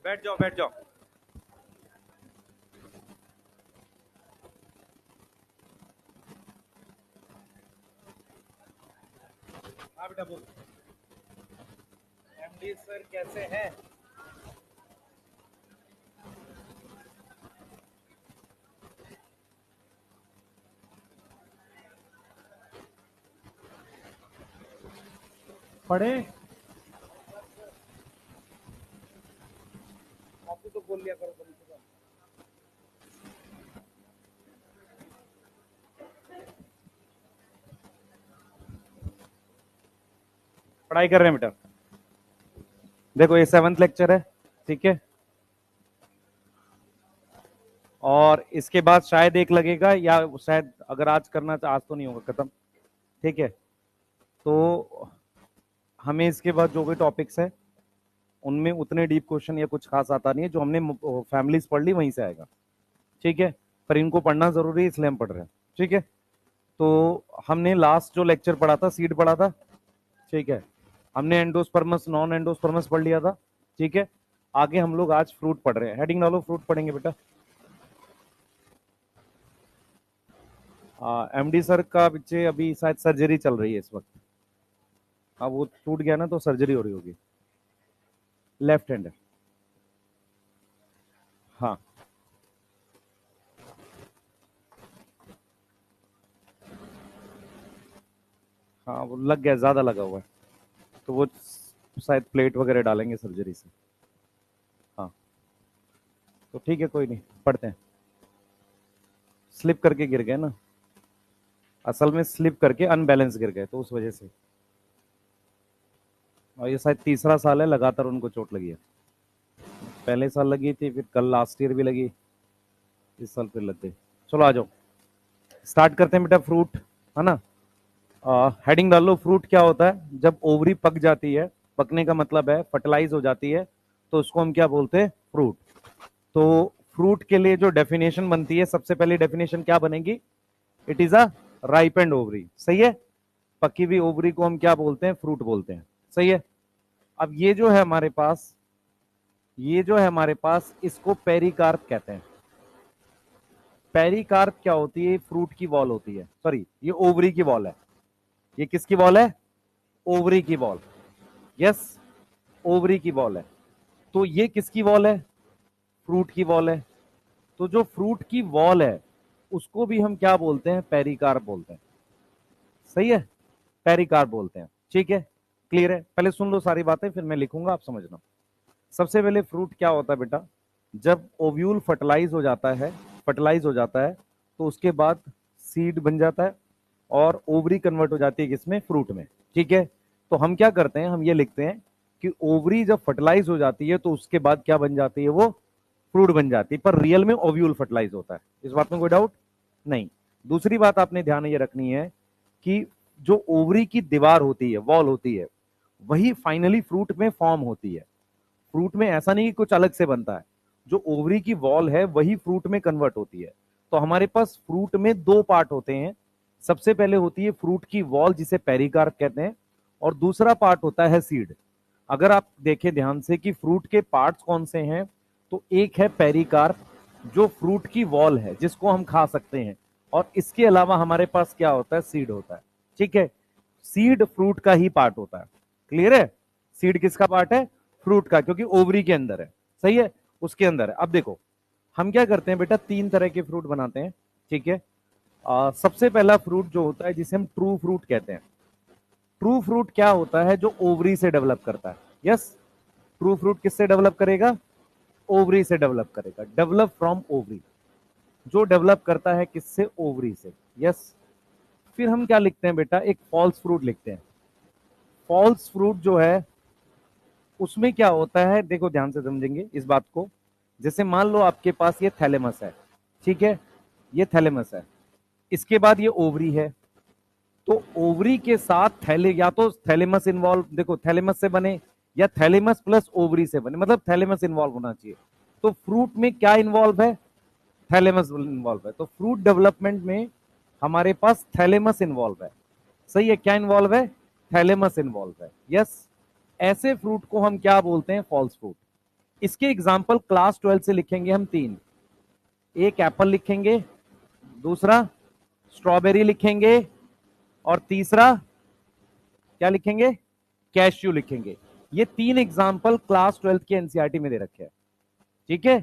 बैठ जाओ बैठ जाओ। हाँ बेटा बोल। एमडी सर कैसे हैं? पढ़े? कॉपी तो बोल लिया करो कम से कम। पढ़ाई कर रहे हैं बेटा। देखो ये 7th लेक्चर है, ठीक है, और इसके बाद शायद एक लगेगा, या शायद अगर आज करना आज तो नहीं होगा खत्म, ठीक है। तो हमें इसके बाद जो भी टॉपिक्स है उनमें उतने डीप क्वेश्चन या कुछ खास आता नहीं है, जो हमने फैमिलीज पढ़ ली वहीं से आएगा, ठीक है। पर इनको पढ़ना जरूरी है इसलिए हम पढ़ रहे हैं, ठीक है। तो हमने लास्ट जो लेक्चर पढ़ा था सीड पढ़ा था, ठीक है। हमने एंडोस्पर्मस नॉन एंडोस्पर्मस पढ़ लिया था, ठीक है। आगे हम लोग आज फ्रूट पढ़ रहे हैं। हेडिंग डालो, फ्रूट पढ़ेंगे बेटा। एमडी सर का बच्चे अभी शायद सर्जरी चल रही है इस वक्त। अब वो टूट गया ना तो सर्जरी हो रही होगी। लेफ्ट हैंड है, हाँ। हाँ वो लग गया, ज्यादा लगा हुआ है, तो वो शायद प्लेट वगैरह डालेंगे सर्जरी से। हाँ तो ठीक है, कोई नहीं, पढ़ते हैं। स्लिप करके गिर गए ना, असल में स्लिप करके अनबैलेंस गिर गए तो उस वजह से। और ये शायद तीसरा साल है लगातार उनको चोट लगी है। पहले साल लगी थी, फिर कल लास्ट ईयर भी लगी, इस साल फिर लग गई। चलो आ जाओ, स्टार्ट करते हैं बेटा। फ्रूट है ना, हेडिंग डाल लो। फ्रूट क्या होता है? जब ओवरी पक जाती है, पकने का मतलब है फर्टिलाइज हो जाती है, तो उसको हम क्या बोलते हैं? फ्रूट। तो फ्रूट के लिए जो डेफिनेशन बनती है, सबसे पहले डेफिनेशन क्या बनेगी? It is a ripened ovary, सही है। पकी हुई ओवरी को हम क्या बोलते हैं? फ्रूट बोलते हैं, सही है। अब ये जो है हमारे पास, ये जो है हमारे पास, इसको पेरिकार्प कहते हैं। पेरिकार्प क्या होती है? फ्रूट की वॉल होती है, सॉरी ये ओवरी की वॉल है। ये किसकी वॉल है? ओवरी की वॉल, यस, ओवरी की वॉल है। तो ये किसकी वॉल है? फ्रूट की वॉल है। तो जो फ्रूट की वॉल है उसको भी हम क्या बोलते हैं? पेरिकार्प बोलते हैं, सही है, पेरिकार्प बोलते हैं, ठीक है। क्लियर है? पहले सुन लो सारी बातें, फिर मैं लिखूंगा, आप समझना। सबसे पहले फ्रूट क्या होता है बेटा? जब ओव्यूल फर्टिलाइज हो जाता है, फर्टिलाइज हो जाता है, तो उसके बाद सीड बन जाता है और ओवरी कन्वर्ट हो जाती है किसमें? फ्रूट में, ठीक है। तो हम क्या करते हैं? हम ये लिखते हैं कि ओवरी जब फर्टिलाइज हो जाती है तो उसके बाद क्या बन जाती है? वो फ्रूट बन जाती है। पर रियल में ओव्यूल फर्टिलाइज होता है, इस बात में कोई डाउट नहीं। दूसरी बात आपने ध्यान ये रखनी है कि जो ओवरी की दीवार होती है, वॉल होती है, वही फाइनली फ्रूट में फॉर्म होती है। फ्रूट में ऐसा नहीं कि कुछ अलग से बनता है, जो ओवरी की वॉल है वही फ्रूट में कन्वर्ट होती है। तो हमारे पास फ्रूट में दो पार्ट होते हैं। सबसे पहले होती है फ्रूट की वॉल जिसे पेरिकार्प कहते हैं, और दूसरा पार्ट होता है सीड। अगर आप देखें ध्यान से कि फ्रूट के पार्ट्स कौन से हैं, तो एक है पेरिकार्प जो फ्रूट की वॉल है जिसको हम खा सकते हैं, और इसके अलावा हमारे पास क्या होता है? सीड होता है, ठीक है। सीड फ्रूट का ही पार्ट होता है, क्लियर है? सीड किसका पार्ट है? फ्रूट का, क्योंकि ओवरी के अंदर है, सही है, उसके अंदर है। अब देखो हम क्या करते हैं बेटा, तीन तरह के फ्रूट बनाते हैं, ठीक है। सबसे पहला फ्रूट जो होता है जिसे हम ट्रू फ्रूट कहते हैं। ट्रू फ्रूट क्या होता है? जो ओवरी से डेवलप करता है, यस। ट्रू फ्रूट किससे डेवलप करेगा? ओवरी से डेवलप करेगा, डेवलप फ्रॉम ओवरी। जो डेवलप करता है किससे? ओवरी से, यस। फिर हम क्या लिखते हैं बेटा? एक फॉल्स फ्रूट लिखते हैं। फॉल्स फ्रूट जो है उसमें क्या होता है, देखो ध्यान से समझेंगे इस बात को। जैसे मान लो आपके पास ये थैलेमस है, ठीक है, ये थैलेमस है, इसके बाद ये ओवरी है। तो ओवरी के साथ थैले, या तो थैलेमस इन्वॉल्व, देखो थैलेमस से बने या थैलेमस प्लस ओवरी से बने, मतलब थैलेमस इन्वॉल्व होना चाहिए। तो फ्रूट में क्या इन्वॉल्व है? थैलेमस इन्वॉल्व है। तो फ्रूट डेवलपमेंट में हमारे पास थैलेमस इन्वॉल्व है, सही है। क्या इन्वॉल्व है? थैलेमस इन्वॉल्व है, यस। ऐसे फ्रूट को हम क्या बोलते हैं? False fruit. इसके एग्जाम्पल क्लास 12 से लिखेंगे हम तीन। एक एप्पल लिखेंगे, दूसरा स्ट्रॉबेरी लिखेंगे, और तीसरा क्या लिखेंगे, कैश्यू लिखेंगे। ये तीन एग्जाम्पल क्लास 12 के एनसीईआरटी में दे रखे हैं। ठीक है,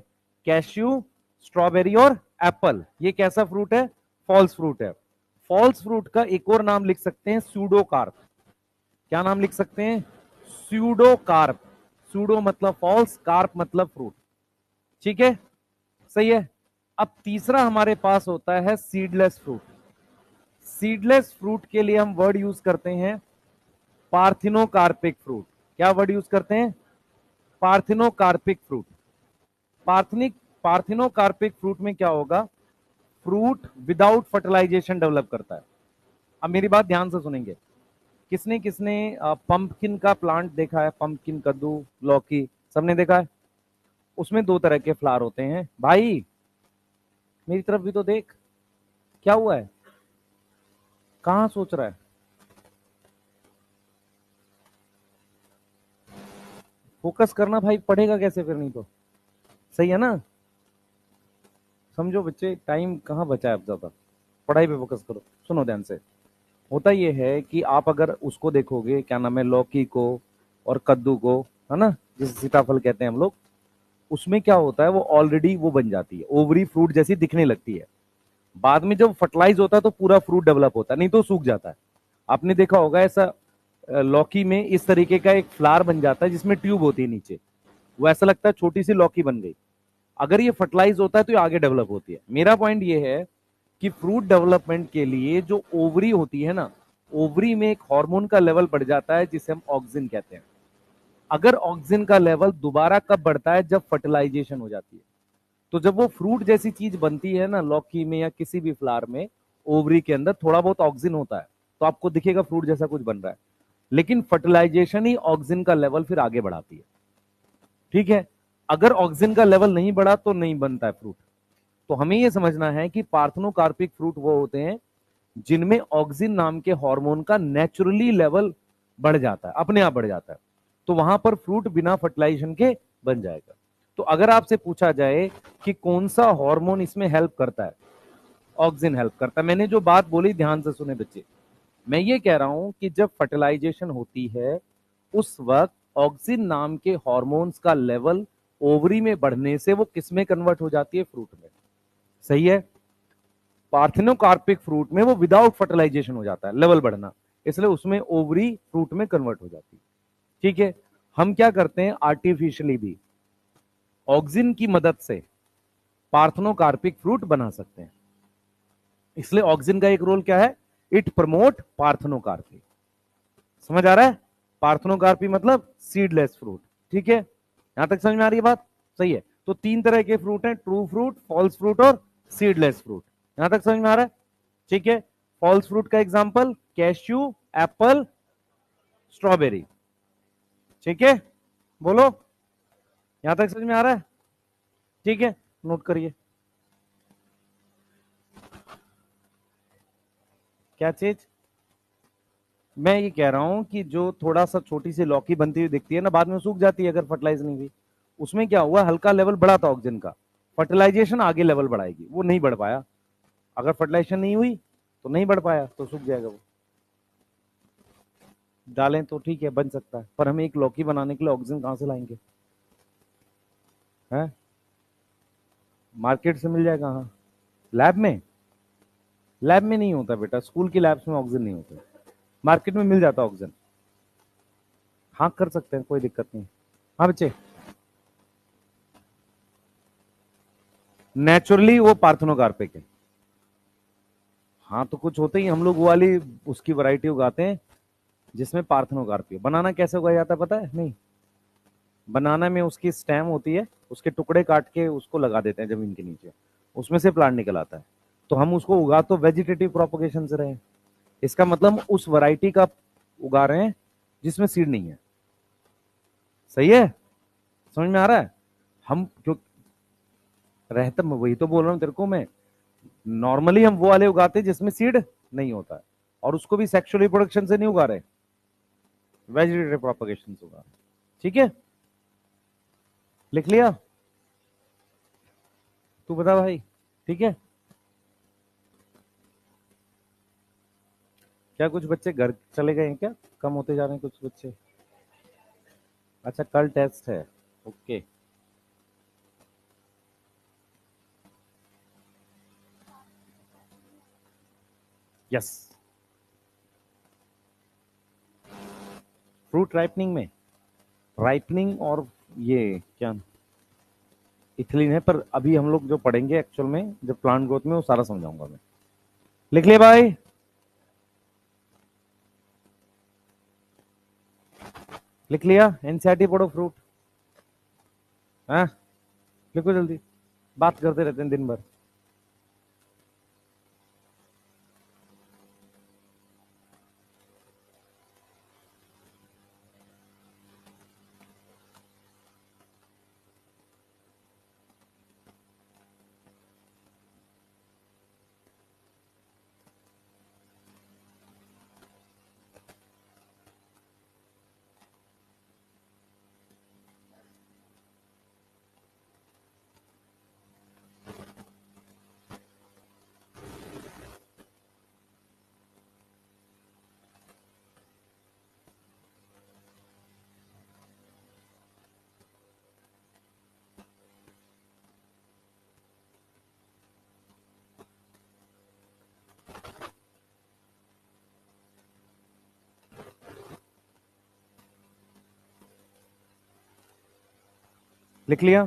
कैश्यू, स्ट्रॉबेरी और एप्पल, ये कैसा फ्रूट है, फॉल्स फ्रूट है। फॉल्स फ्रूट का एक और नाम लिख सकते हैं स्यूडोकार्प। क्या नाम लिख सकते हैं, स्यूडोकार्प। स्यूडो मतलब फॉल्स, कार्प मतलब फ्रूट। ठीक है, सही है। अब तीसरा हमारे पास होता है सीडलेस फ्रूट। सीडलेस फ्रूट के लिए हम वर्ड यूज करते हैं पार्थिनोकार्पिक फ्रूट। क्या वर्ड यूज करते हैं, पार्थिनोकार्पिक फ्रूट। पार्थिनिक पार्थिनोकार्पिक फ्रूट में क्या होगा, फ्रूट विदाउट फर्टिलाइजेशन डेवलप करता है। अब मेरी बात ध्यान से सुनेंगे। किसने किसने पंपकिन का प्लांट देखा है, पंपकिन, कद्दू, लौकी, सबने देखा है। उसमें दो तरह के फ्लावर होते हैं। भाई मेरी तरफ भी तो देख, क्या हुआ है, कहां सोच रहा है। फोकस करना भाई, पढ़ेगा कैसे फिर, नहीं तो। सही है ना, समझो बच्चे, टाइम कहाँ बचा है अब ज्यादा, पढ़ाई पे फोकस करो। सुनो ध्यान से। होता यह है कि आप अगर उसको देखोगे, क्या नाम है, लौकी को और कद्दू को, है ना, जिसे सीताफल कहते हैं हम लोग, उसमें क्या होता है, वो ऑलरेडी वो बन जाती है, ओवरी फ्रूट जैसी दिखने लगती है। बाद में जब फर्टिलाइज होता है तो पूरा फ्रूट डेवलप होता है, नहीं तो सूख जाता है। आपने देखा होगा ऐसा, लौकी में इस तरीके का एक फ्लावर बन जाता है जिसमें ट्यूब होती है नीचे, वो ऐसा लगता है छोटी सी लौकी बन गई। अगर ये फर्टिलाइज होता है तो ये आगे डेवलप होती है। मेरा पॉइंट ये है कि फ्रूट डेवलपमेंट के लिए जो ओवरी होती है ना, ओवरी में एक हार्मोन का लेवल बढ़ जाता है जिसे हम ऑक्सिन कहते हैं। अगर ऑक्सिन का लेवल दोबारा कब बढ़ता है, जब फर्टिलाइजेशन हो जाती है। तो जब वो फ्रूट जैसी चीज बनती है ना, लौकी में या किसी भी फ्लावर में, ओवरी के अंदर थोड़ा बहुत ऑक्सिन होता है, तो आपको दिखेगा फ्रूट जैसा कुछ बन रहा है। लेकिन फर्टिलाइजेशन ही ऑक्सिन का लेवल फिर आगे बढ़ाती है। ठीक है, अगर ऑक्सिन का लेवल नहीं बढ़ा तो नहीं बनता है फ्रूट। तो हमें यह समझना है कि पार्थनोकार्पिक फ्रूट वो होते हैं जिनमें ऑक्सिन नाम के हार्मोन का नेचुरली लेवल बढ़ जाता है, अपने आप बढ़ जाता है। तो वहां पर फ्रूट बिना फर्टिलाइजेशन के बन जाएगा। तो अगर आपसे पूछा जाए कि कौन सा हार्मोन इसमें हेल्प करता है, ऑक्सिन हेल्प करता है। मैंने जो बात बोली ध्यान से सुने बच्चे, मैं ये कह रहा हूं कि जब फर्टिलाइजेशन होती है उस वक्त ऑक्सिन नाम के हॉर्मोन्स का लेवल ओवरी में बढ़ने से वो किस में कन्वर्ट हो जाती है, फ्रूट में। सही है, पार्थिनोकार्पिक फ्रूट में वो विदाउट फर्टिलाइजेशन हो जाता है, लेवल बढ़ना, इसलिए उसमें ओवरी फ्रूट में कन्वर्ट हो जाती है। ठीक है, हम क्या करते हैं, आर्टिफिशियली भी ऑक्सिन की मदद से पार्थनोकार्पिक फ्रूट बना सकते हैं। इसलिए ऑक्सिन का एक रोल क्या है, इट प्रमोट पार्थनोकार्पी। समझ आ रहा है, पार्थनोकार्पी मतलब सीडलेस फ्रूट। ठीक है, यहां तक समझ में आ रही है बात, सही है। तो तीन तरह के फ्रूट हैं, ट्रू फ्रूट, फॉल्स फ्रूट और सीडलेस फ्रूट। यहां तक समझ में आ रहा है, ठीक है। फॉल्स फ्रूट का एग्जांपल कैश्यू, एप्पल, स्ट्रॉबेरी। ठीक है, बोलो, यहां तक समझ में आ रहा है, ठीक है, नोट करिए। क्या चीज, मैं ये कह रहा हूं कि जो थोड़ा सा छोटी सी लौकी बनती हुई दिखती है ना, बाद में सूख जाती है अगर फर्टिलाइज नहीं हुई। उसमें क्या हुआ, हल्का लेवल बढ़ा था ऑक्सीजन का, फर्टिलाइजेशन आगे लेवल बढ़ाएगी, वो नहीं बढ़ पाया। अगर फर्टिलाइजेशन नहीं हुई तो नहीं बढ़ पाया, तो सूख जाएगा वो। डालें तो ठीक है, बन सकता है, पर हमें एक लौकी बनाने के लिए ऑक्सीजन कहां से लाएंगे, है मार्केट से मिल जाएगा, हाँ। लैब में, लैब में नहीं होता बेटा, स्कूल की लैब्स में ऑक्सीजन नहीं होता, मार्केट में मिल जाता ऑक्सीजन। हाँ कर सकते हैं, कोई दिक्कत नहीं। हाँ बच्चे, नेचुरली वो पार्थनोकार्पिक है। हाँ तो कुछ होते ही हम लोग वो वाली उसकी वैरायटी उगाते हैं जिसमें पार्थनोकार्पी। बनाना कैसे उगाया जाता है पता है, नहीं। बनाना में उसकी स्टेम होती है, उसके टुकड़े काट के उसको लगा देते हैं जमीन के नीचे, उसमें से प्लांट निकल आता है। तो हम उसको उगा तो वेजिटेटिव प्रोपोगेशन से रहे हैं, इसका मतलब उस वैरायटी का उगा रहे हैं जिसमें सीड नहीं है। सही है, समझ में आ रहा है। हम क्यों रहता, मैं वही तो बोल रहा हूँ तेरे को मैं, नॉर्मली हम वो वाले उगाते हैं जिसमें सीड नहीं होता है, और उसको भी सेक्सुअल रिप्रोडक्शन से नहीं उगा रहे, वेजिटेटिव प्रोपोगेशन से उगा रहे। ठीक है, लिख लिया? तू बता भाई, ठीक है? क्या कुछ बच्चे घर चले गए हैं क्या? कम होते जा रहे हैं कुछ बच्चे। अच्छा, कल टेस्ट है। ओके। यस। फ्रूट राइपनिंग में, राइपनिंग और ये क्या इथिलीन है, पर अभी हम लोग जो पढ़ेंगे एक्चुअल में जब प्लांट ग्रोथ में, वो सारा समझाऊंगा मैं। लिख लिया भाई? लिख लिया? एनसीईआरटी पढ़ो, फ्रूट। हाँ, लिखो जल्दी, बात करते रहते हैं दिन भर। लिख लिया?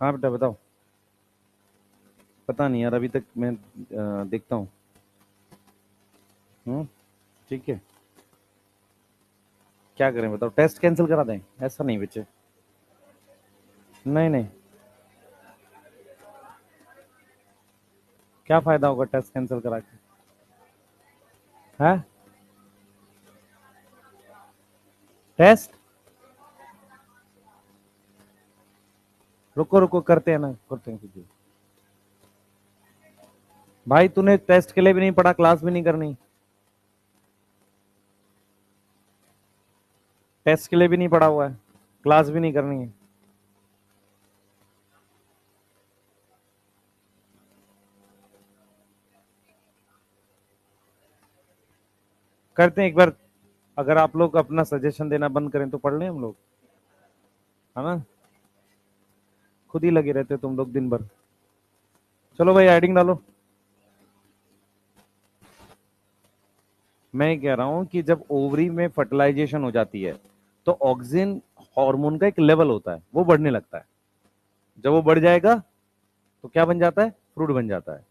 हाँ बेटा बताओ। पता नहीं यार, अभी तक मैं देखता हूँ। ठीक है। क्या करें बताओ, टेस्ट कैंसिल करा दें? ऐसा नहीं बच्चे, नहीं नहीं। क्या फायदा होगा टेस्ट कैंसिल करा के? है टेस्ट? रुको रुको, करते हैं ना, करते हैं कुछ। भाई तूने टेस्ट के लिए भी नहीं पढ़ा, क्लास भी नहीं करनी। टेस्ट के लिए भी नहीं पढ़ा हुआ है, क्लास भी नहीं करनी है। करते हैं एक बार। अगर आप लोग अपना सजेशन देना बंद करें तो पढ़ लें हम लोग, है ना? खुद ही लगे रहते तुम लोग दिन भर। चलो भाई, एडिंग डालो। मैं कह रहा हूं कि जब ओवरी में फर्टिलाइजेशन हो जाती है तो ऑक्सिन हार्मोन का एक लेवल होता है, वो बढ़ने लगता है। जब वो बढ़ जाएगा तो क्या बन जाता है? फ्रूट बन जाता है।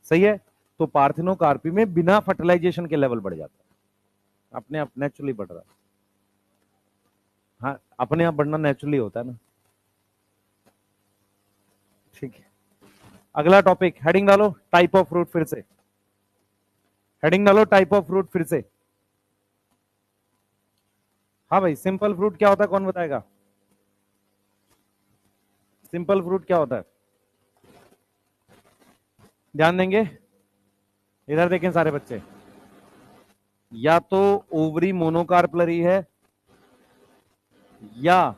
सही है? तो पार्थिनोकार्पी में बिना फर्टिलाइजेशन के लेवल बढ़ जाता है, अपने आप नेचुरली बढ़ रहा है। हाँ, अपने आप बढ़ना नेचुरली होता है ना। ठीक है, अगला टॉपिक, हेडिंग डालो, टाइप ऑफ फ्रूट। फिर से हेडिंग डालो, टाइप ऑफ फ्रूट फिर से। हाँ भाई, सिंपल फ्रूट क्या होता है, कौन बताएगा? सिंपल फ्रूट क्या होता है? ध्यान देंगे, इधर देखें सारे बच्चे। या तो ओवरी मोनोकार्पलरी है, या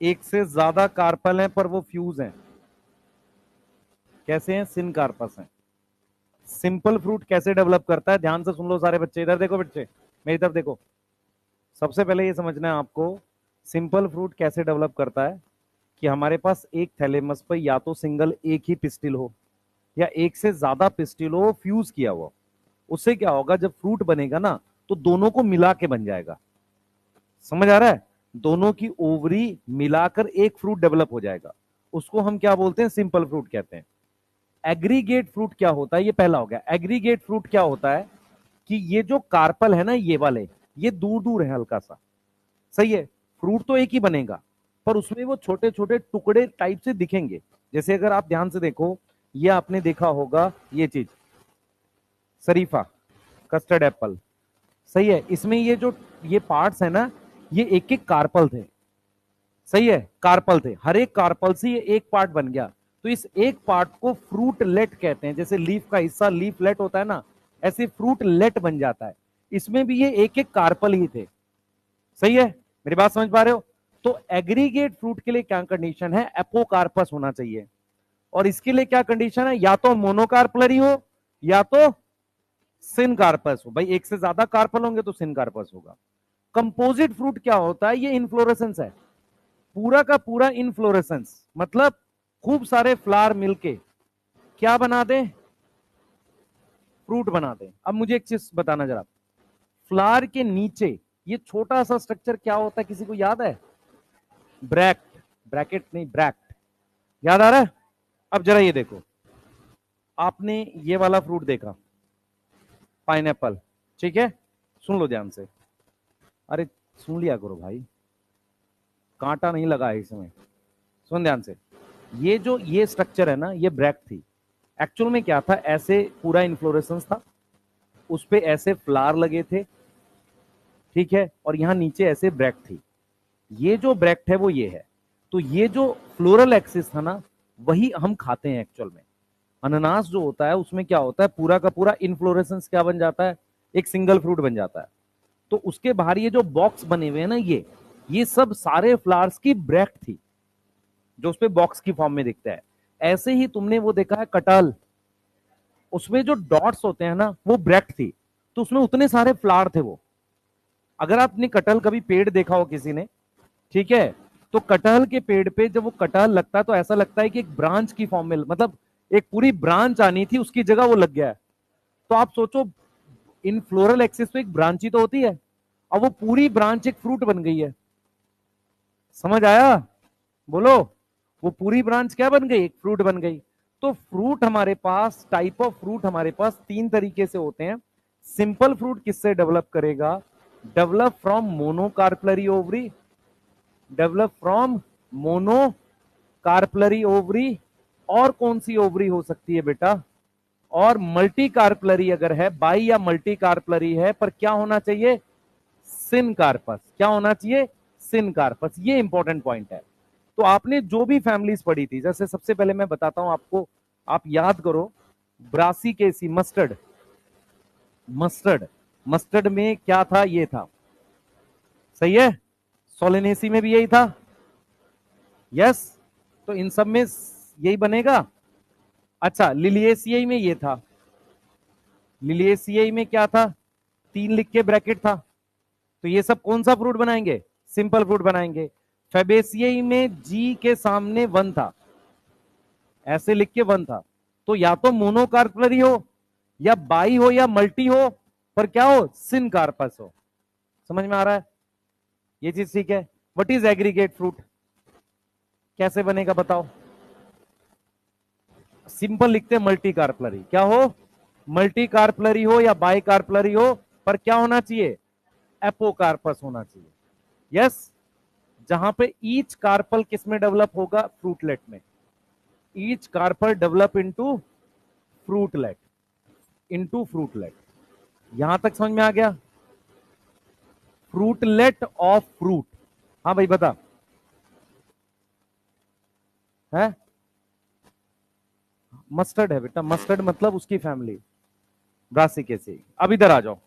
एक से ज्यादा कार्पल हैं पर वो फ्यूज हैं। कैसे हैं? सिन कार्पस हैं। सिंपल फ्रूट कैसे डेवलप करता है, ध्यान से सुन लो सारे बच्चे, इधर देखो बच्चे, मेरी तरफ देखो। सबसे पहले ये समझना है आपको, सिंपल फ्रूट कैसे डेवलप करता है, कि हमारे पास एक थैलेमस पर या तो सिंगल एक ही पिस्टिल हो, या एक से ज्यादा पिस्टिल हो फ्यूज किया हुआ। उससे क्या होगा, जब फ्रूट बनेगा ना तो दोनों को मिला के बन जाएगा। समझ आ रहा है? दोनों की ओवरी मिलाकर एक फ्रूट डेवलप हो जाएगा। उसको हम क्या बोलते हैं? सिंपल फ्रूट कहते हैं। एग्रीगेट फ्रूट क्या होता है? ये पहला हो गया। एग्रीगेट फ्रूट क्या होता है कि ये जो कार्पल है ना, ये वाले, ये दूर दूर है हल्का सा। सही है? फ्रूट तो एक ही बनेगा, पर उसमें वो छोटे छोटे टुकड़े टाइप से दिखेंगे। जैसे अगर आप ध्यान से देखो, ये आपने देखा होगा ये चीज, शरीफा, कस्टर्ड एप्पल। सही है? इसमें ये जो ये पार्ट्स है ना, ये एक एक कार्पल थे, सही है, कार्पल थे, हर एक कार्पल से ये एक पार्ट बन गया, तो इस एक पार्ट को फ्रूटलेट कहते हैं। जैसे लीफ का हिस्सा लीफलेट होता है ना, ऐसे फ्रूटलेट बन जाता है। इसमें भी ये एक एक कार्पल ही थे, सही है, मेरी बात समझ पा रहे हो? तो एग्रीगेट फ्रूट के लिए क्या कंडीशन है? एपोकार्पस होना चाहिए। और इसके लिए क्या कंडीशन है? या तो मोनोकार्पलरी हो या तो सिनकार्पस हो। भाई एक से ज्यादा कार्पल होंगे तो सिनकार्पस होगा। कंपोजिट फ्रूट क्या होता है? ये इनफ्लोरेसेंस है, पूरा का पूरा इनफ्लोरेसेंस, मतलब खूब सारे फ्लावर मिलके क्या बना दे? फ्रूट बना दे। अब मुझे एक चीज बताना जरा, फ्लावर के नीचे ये छोटा सा स्ट्रक्चर क्या होता है, किसी को याद है? ब्रैक्ट, ब्रैकेट नहीं, ब्रैक्ट, याद आ रहा है? अब जरा ये देखो, आपने ये वाला फ्रूट देखा, पाइनएप्पल, ठीक है, सुन लो ध्यान से, अरे सुन लिया करो भाई, कांटा नहीं लगा है इसमें, सुन ध्यान से। ये जो ये स्ट्रक्चर है ना, ये ब्रैक्ट थी। एक्चुअल में क्या था, ऐसे पूरा इन्फ्लोरेसेंस था, उस पे ऐसे फ्लावर लगे थे, ठीक है, और यहां नीचे ऐसे ब्रैक्ट थी। ये जो ब्रैक्ट है वो ये है। तो ये जो फ्लोरल एक्सिस था ना, वही हम खाते हैं एक्चुअल में। अनानास जो होता है उसमें क्या होता है, पूरा का पूरा इन्फ्लोरेसेंस क्या बन जाता है? एक सिंगल फ्रूट बन जाता है। तो उसके बाहर ये जो बॉक्स बने हुए हैं ना, ये सब सारे फ्लावर्स की ब्रैक्ट थी, जो उसपे बॉक्स की फॉर्म में दिखता है। ऐसे ही तुमने वो देखा है कटहल, उसमें जो डॉट्स होते हैं ना, वो ब्रैक्ट थी, तो उसमें उतने सारे फ्लावर थे वो। अगर आपने कटहल कभी पेड़ देखा हो किसी ने, ठीक है, तो कटहल के पेड़ पे जब वो कटहल लगता है तो ऐसा लगता है कि एक ब्रांच की फॉर्म में, मतलब एक पूरी ब्रांच आनी थी, उसकी जगह वो लग गया है। तो आप सोचो, इन फ्लोरल एक्सिस पे एक ब्रांच ही तो होती है, अब वो पूरी ब्रांच एक फ्रूट बन गई है। समझ आया? बोलो, वो पूरी ब्रांच क्या बन गई? एक फ्रूट बन गई। तो फ्रूट हमारे पास, टाइप ऑफ फ्रूट हमारे पास तीन तरीके से होते हैं। सिंपल फ्रूट किससे डेवलप करेगा? Develop from monocarpellary ovary, develop from mono carpellary ovary. और कौन सी ओवरी हो सकती है बेटा? और मल्टी कार्पलरी अगर है, बाई या मल्टी कार्पलरी है, पर क्या होना चाहिए? सिन कार्पस। क्या होना चाहिए? सिन कार्पस। ये इंपॉर्टेंट पॉइंट है। तो आपने जो भी फैमिलीज पढ़ी थी, जैसे सबसे पहले मैं बताता हूं आपको, आप याद करो, ब्रासिकेसी, मस्टर्ड, मस्टर्ड, मस्टर्ड में क्या था? ये था, सही है। सोलेनेसी में भी यही था, यस। तो इन सब में यही बनेगा। अच्छा, लिलिएसियाई में ये था, लिलिएसियाई में क्या था? 3 लिख के ब्रैकेट था। तो ये सब कौन सा फ्रूट बनाएंगे? सिंपल फ्रूट बनाएंगे। फेबेसियाई में जी के सामने 1 था, ऐसे लिख के 1 था। तो या तो मोनोकार्पलरी हो, या बाई हो, या मल्टी हो, पर क्या हो? सिन कार्पस हो। समझ में आ रहा है? ये चीज ठीक है। What is aggregate fruit? कैसे बनेगा बताओ? सिंपल लिखते हैं मल्टी कार्पलरी। क्या हो? मल्टी कार्पलरी हो या बाई कार्पलरी हो, पर क्या होना चाहिए? एपोकार्पस होना चाहिए। यस। जहां पे ईच कार्पल किस में डेवलप होगा? फ्रूटलेट में। Each carpel develop into fruitlet, into fruitlet. यहां तक समझ में आ गया? Fruitlet of fruit. हाँ भाई बता, है मस्टर्ड है बेटा, मस्टर्ड मतलब उसकी फैमिली ब्रासिकेसी। अब इधर आ जाओ,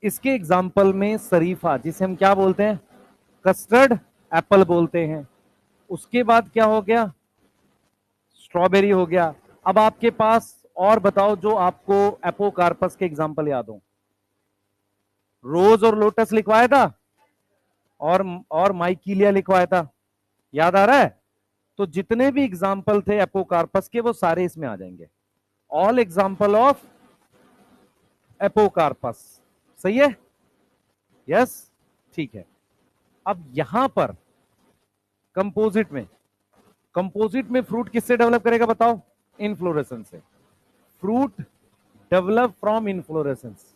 इसके एग्जाम्पल में शरीफा, जिसे हम क्या बोलते हैं? कस्टर्ड एप्पल बोलते हैं। उसके बाद क्या हो गया? स्ट्रॉबेरी हो गया। अब आपके पास और बताओ जो आपको एपोकार्पस के एग्जाम्पल याद हो। रोज और लोटस लिखवाया था, और माइकीलिया लिखवाया था, याद आ रहा है? तो जितने भी एग्जाम्पल थे एपोकार्पस के, वो सारे इसमें आ जाएंगे। ऑल एग्जाम्पल ऑफ एपोकार्पस, सही है? यस, ठीक है। अब यहां पर कंपोजिट में, कंपोजिट में फ्रूट किससे डेवलप करेगा बताओ? इनफ्लोरेसेंस से। फ्रूट डेवलप फ्रॉम इनफ्लोरेसेंस,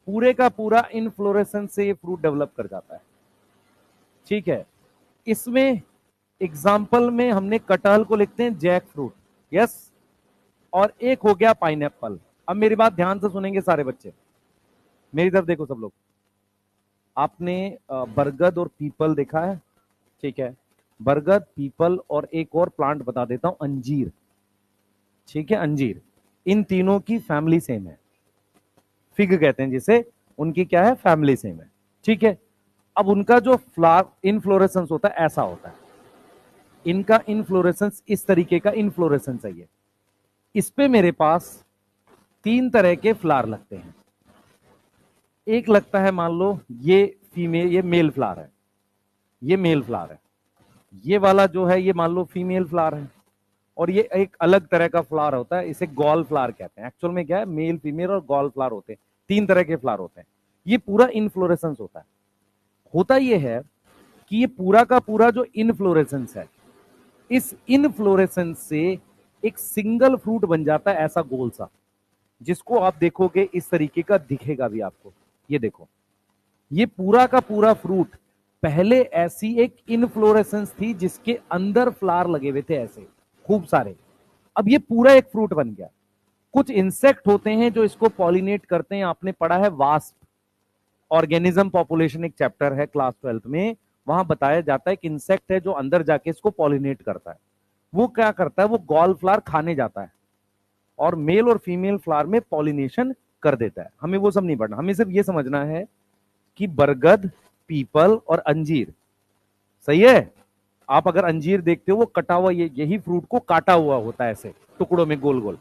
पूरे का पूरा इनफ्लोरेसेंस से ये फ्रूट डेवलप कर जाता है, ठीक है। इसमें एग्जाम्पल में हमने कटहल को लिखते हैं जैक फ्रूट, यस। और एक हो गया पाइनएप्पल। अब मेरी बात ध्यान से सुनेंगे सारे बच्चे, मेरी तरफ देखो सब लोग। आपने बरगद और पीपल देखा है, ठीक है, बरगद, पीपल और एक और प्लांट बता देता हूं, अंजीर, ठीक है, अंजीर, इन तीनों की फैमिली सेम है, फिग कहते हैं जिसे, उनकी क्या है, फैमिली सेम है, ठीक है। अब उनका जो फ्लावर इनफ्लोरेसेंस होता है ऐसा होता है, इनका इनफ्लोरेसेंस इस तरीके का इनफ्लोरेसेंस है ये। इस पे मेरे पास 3 तरह के फ्लावर लगते हैं। एक लगता है, मान लो ये फीमेल, ये मेल फ्लावर है, ये मेल फ्लावर है, ये वाला जो है ये मान लो फीमेल फ्लावर है, और ये एक अलग तरह का फ्लावर होता है, इसे गॉल फ्लावर कहते हैं। एक्चुअल में क्या है, मेल, फीमेल और गॉल फ्लावर होते हैं, 3 तरह के फ्लावर होते हैं। ये पूरा इनफ्लोरेसेंस होता है। होता ये है कि ये पूरा का पूरा जो इनफ्लोरेसेंस है, इस इनफ्लोरेसेंस से एक सिंगल फ्रूट बन जाता है, ऐसा गोल सा, जिसको आप देखोगे इस तरीके का दिखेगा भी आपको। ये देखो, ये पूरा का पूरा फ्रूट पहले ऐसी एक इनफ्लोरेसेंस थी जिसके अंदर फ्लावर लगे हुए थे ऐसे खूब सारे। अब ये पूरा एक फ्रूट बन गया। कुछ इंसेक्ट होते हैं जो इसको पॉलिनेट करते हैं, आपने पढ़ा है वास्प, ऑर्गेनिज्म पॉपुलेशन एक चैप्टर है क्लास 12 में, वहां बताया जाता है कि इंसेक्ट है जो अंदर जाके इसको पॉलिनेट करता है। वो क्या करता है, वो गॉल फ्लावर खाने जाता है और मेल और फीमेल फ्लावर में पॉलिनेशन कर देता है। हमें वो सब नहीं पढ़ना, हमें सिर्फ ये समझना है कि बरगद, पीपल और अंजीर, सही है। आप अगर अंजीर देखते हो वो कटा हुआ, यही फ्रूट को काटा हुआ होता है ऐसे टुकड़ों में गोल गोल,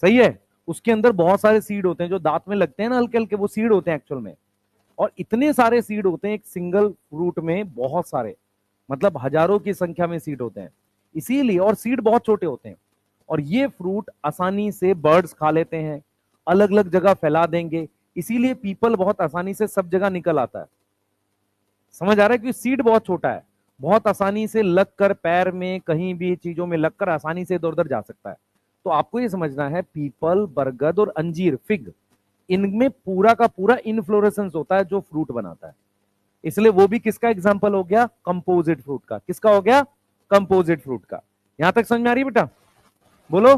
सही है। उसके अंदर बहुत सारे सीड होते हैं जो दांत में लगते हैं ना हल्के हल्के, वो सीड होते हैं एक्चुअल में। और इतने सारे सीड होते हैं एक सिंगल फ्रूट में, बहुत सारे, मतलब हजारों की संख्या में सीड होते हैं इसीलिए, और सीड बहुत छोटे होते हैं। और ये फ्रूट आसानी से बर्ड्स खा लेते हैं, अलग अलग जगह फैला देंगे, इसीलिए पीपल बहुत आसानी से सब जगह निकल आता है। समझ आ रहा है कि सीड बहुत छोटा है, बहुत आसानी से लगकर पैर में कहीं भी चीजों में लगकर आसानी से इधर उधर जा सकता है। तो आपको ये समझना है, पीपल, बरगद और अंजीर, फिग, इनमें पूरा का पूरा इनफ्लोरेसेंस होता है जो फ्रूट बनाता है। इसलिए वो भी किसका एग्जाम्पल हो गया, कंपोजिट फ्रूट का। किसका हो गया, कंपोजिट फ्रूट का। यहां तक समझ में आ रही है बेटा, बोलो,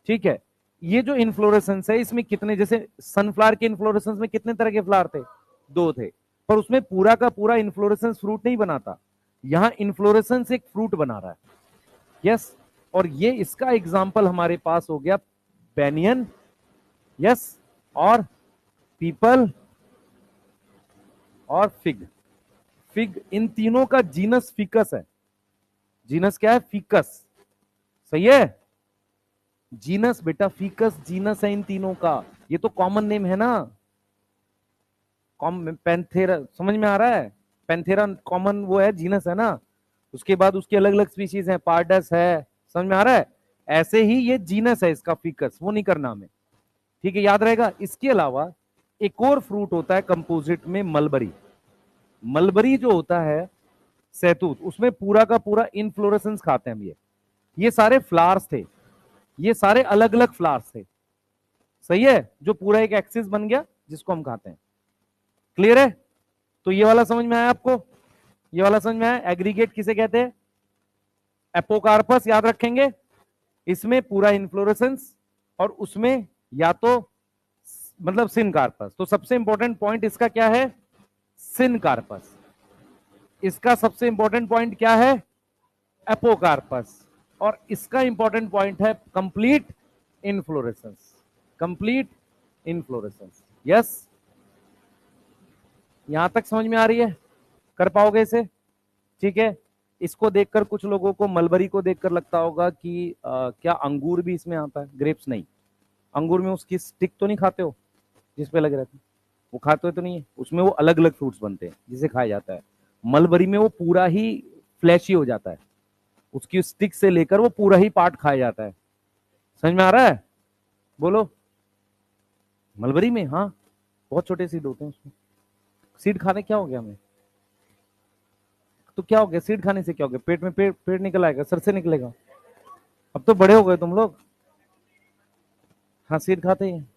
ठीक है। ये जो इन्फ्लोरेसेंस है इसमें कितने, जैसे सनफ्लावर के इन्फ्लोरेसेंस में कितने तरह के फ्लावर थे, 2 थे, पर उसमें पूरा का पूरा इन्फ्लोरेसेंस फ्रूट नहीं बनाता। यहां इन्फ्लोरेसेंस एक फ्रूट बना रहा है, यस। और ये इसका एग्जाम्पल हमारे पास हो गया बेनियन, यस, और पीपल और फिग। फिग, इन तीनों का जीनस फिकस है। जीनस क्या है, फिकस, सही है। जीनस बेटा फीकस जीनस है इन तीनों का, ये तो कॉमन नेम है ना। पैंथेरा, समझ में आ रहा है, पैंथेरा कॉमन वो है, जीनस है ना। उसके बाद उसकी अलग अलग स्पीशीज है, पार्डस है, समझ में आ रहा है। ऐसे ही ये जीनस है इसका फीकस, वो नहीं करना हमें, ठीक है, याद रहेगा। इसके अलावा एक और फ्रूट होता है कंपोजिट में, मलबरी। मलबरी जो होता है सहतूत, उसमें पूरा का पूरा इनफ्लोरेसेंस खाते हैं हम। ये सारे फ्लावर्स थे, ये सारे अलग अलग फ्लावर्स थे, सही है, जो पूरा एक एक्सिस बन गया जिसको हम खाते हैं। क्लियर है। तो ये वाला समझ में आया आपको, ये वाला समझ में आया। एग्रीगेट किसे कहते हैं, एपोकार्पस, याद रखेंगे। इसमें पूरा इन्फ्लोरेसेंस, और उसमें या तो मतलब सिनकार्पस। तो सबसे इंपॉर्टेंट पॉइंट इसका क्या है, सिनकार्पस। इसका सबसे इंपॉर्टेंट पॉइंट क्या है, एपोकार्पस। और इसका इंपॉर्टेंट पॉइंट है complete inflorescence, complete inflorescence, yes. यहां तक समझ में आ रही है, कर पाओगे इसे, ठीक है। इसको देखकर कुछ लोगों को, मलबरी को देखकर लगता होगा कि क्या अंगूर भी इसमें आता है, ग्रेप्स नहीं। अंगूर में उसकी स्टिक तो नहीं खाते हो जिस पे लगे रहते हैं, वो खाते हो तो नहीं है, उसमें वो अलग अलग फ्रूट्स बनते हैं जिसे खाया जाता है। मलबरी में वो पूरा ही फ्लैशी हो जाता है, उसकी स्टिक से लेकर वो पूरा ही पार्ट खाया जाता है। समझ में आ रहा है, बोलो। मलबरी में, हाँ, बहुत छोटे सीड होते हैं उसमें। सीड खाने क्या हो गया हमें, तो क्या हो गया, सीड खाने से क्या हो गया, पेट में पेट निकल आएगा, सर से निकलेगा। अब तो बड़े हो गए तुम लोग, हाँ सीड खाते हैं।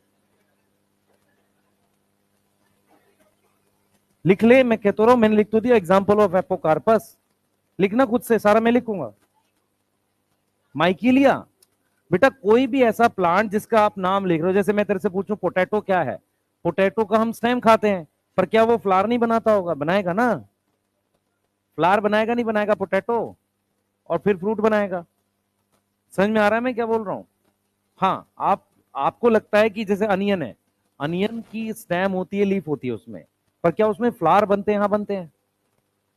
लिख ले, मैं कहता रहा हूं, मैंने लिख तो दिया एग्जाम्पल ऑफ एपोकार्पस, लिखना खुद से, सारा मैं लिखूंगा। माइकिलिया, बेटा कोई भी ऐसा प्लांट जिसका आप नाम लिख रहे हो, जैसे मैं तेरे से पूछूं पोटैटो क्या है, पोटैटो का हम स्टेम खाते हैं, पर क्या वो फ्लावर नहीं बनाता होगा? बनाएगा ना, फ्लावर बनाएगा नहीं बनाएगा पोटैटो, और फिर फ्रूट बनाएगा। समझ में आ रहा है मैं क्या बोल रहा हूँ? हाँ, आपको लगता है कि जैसे अनियन है, अनियन की स्टेम होती है, लीफ होती है उसमें, पर क्या उसमें फ्लावर बनते हैं? हाँ बनते हैं।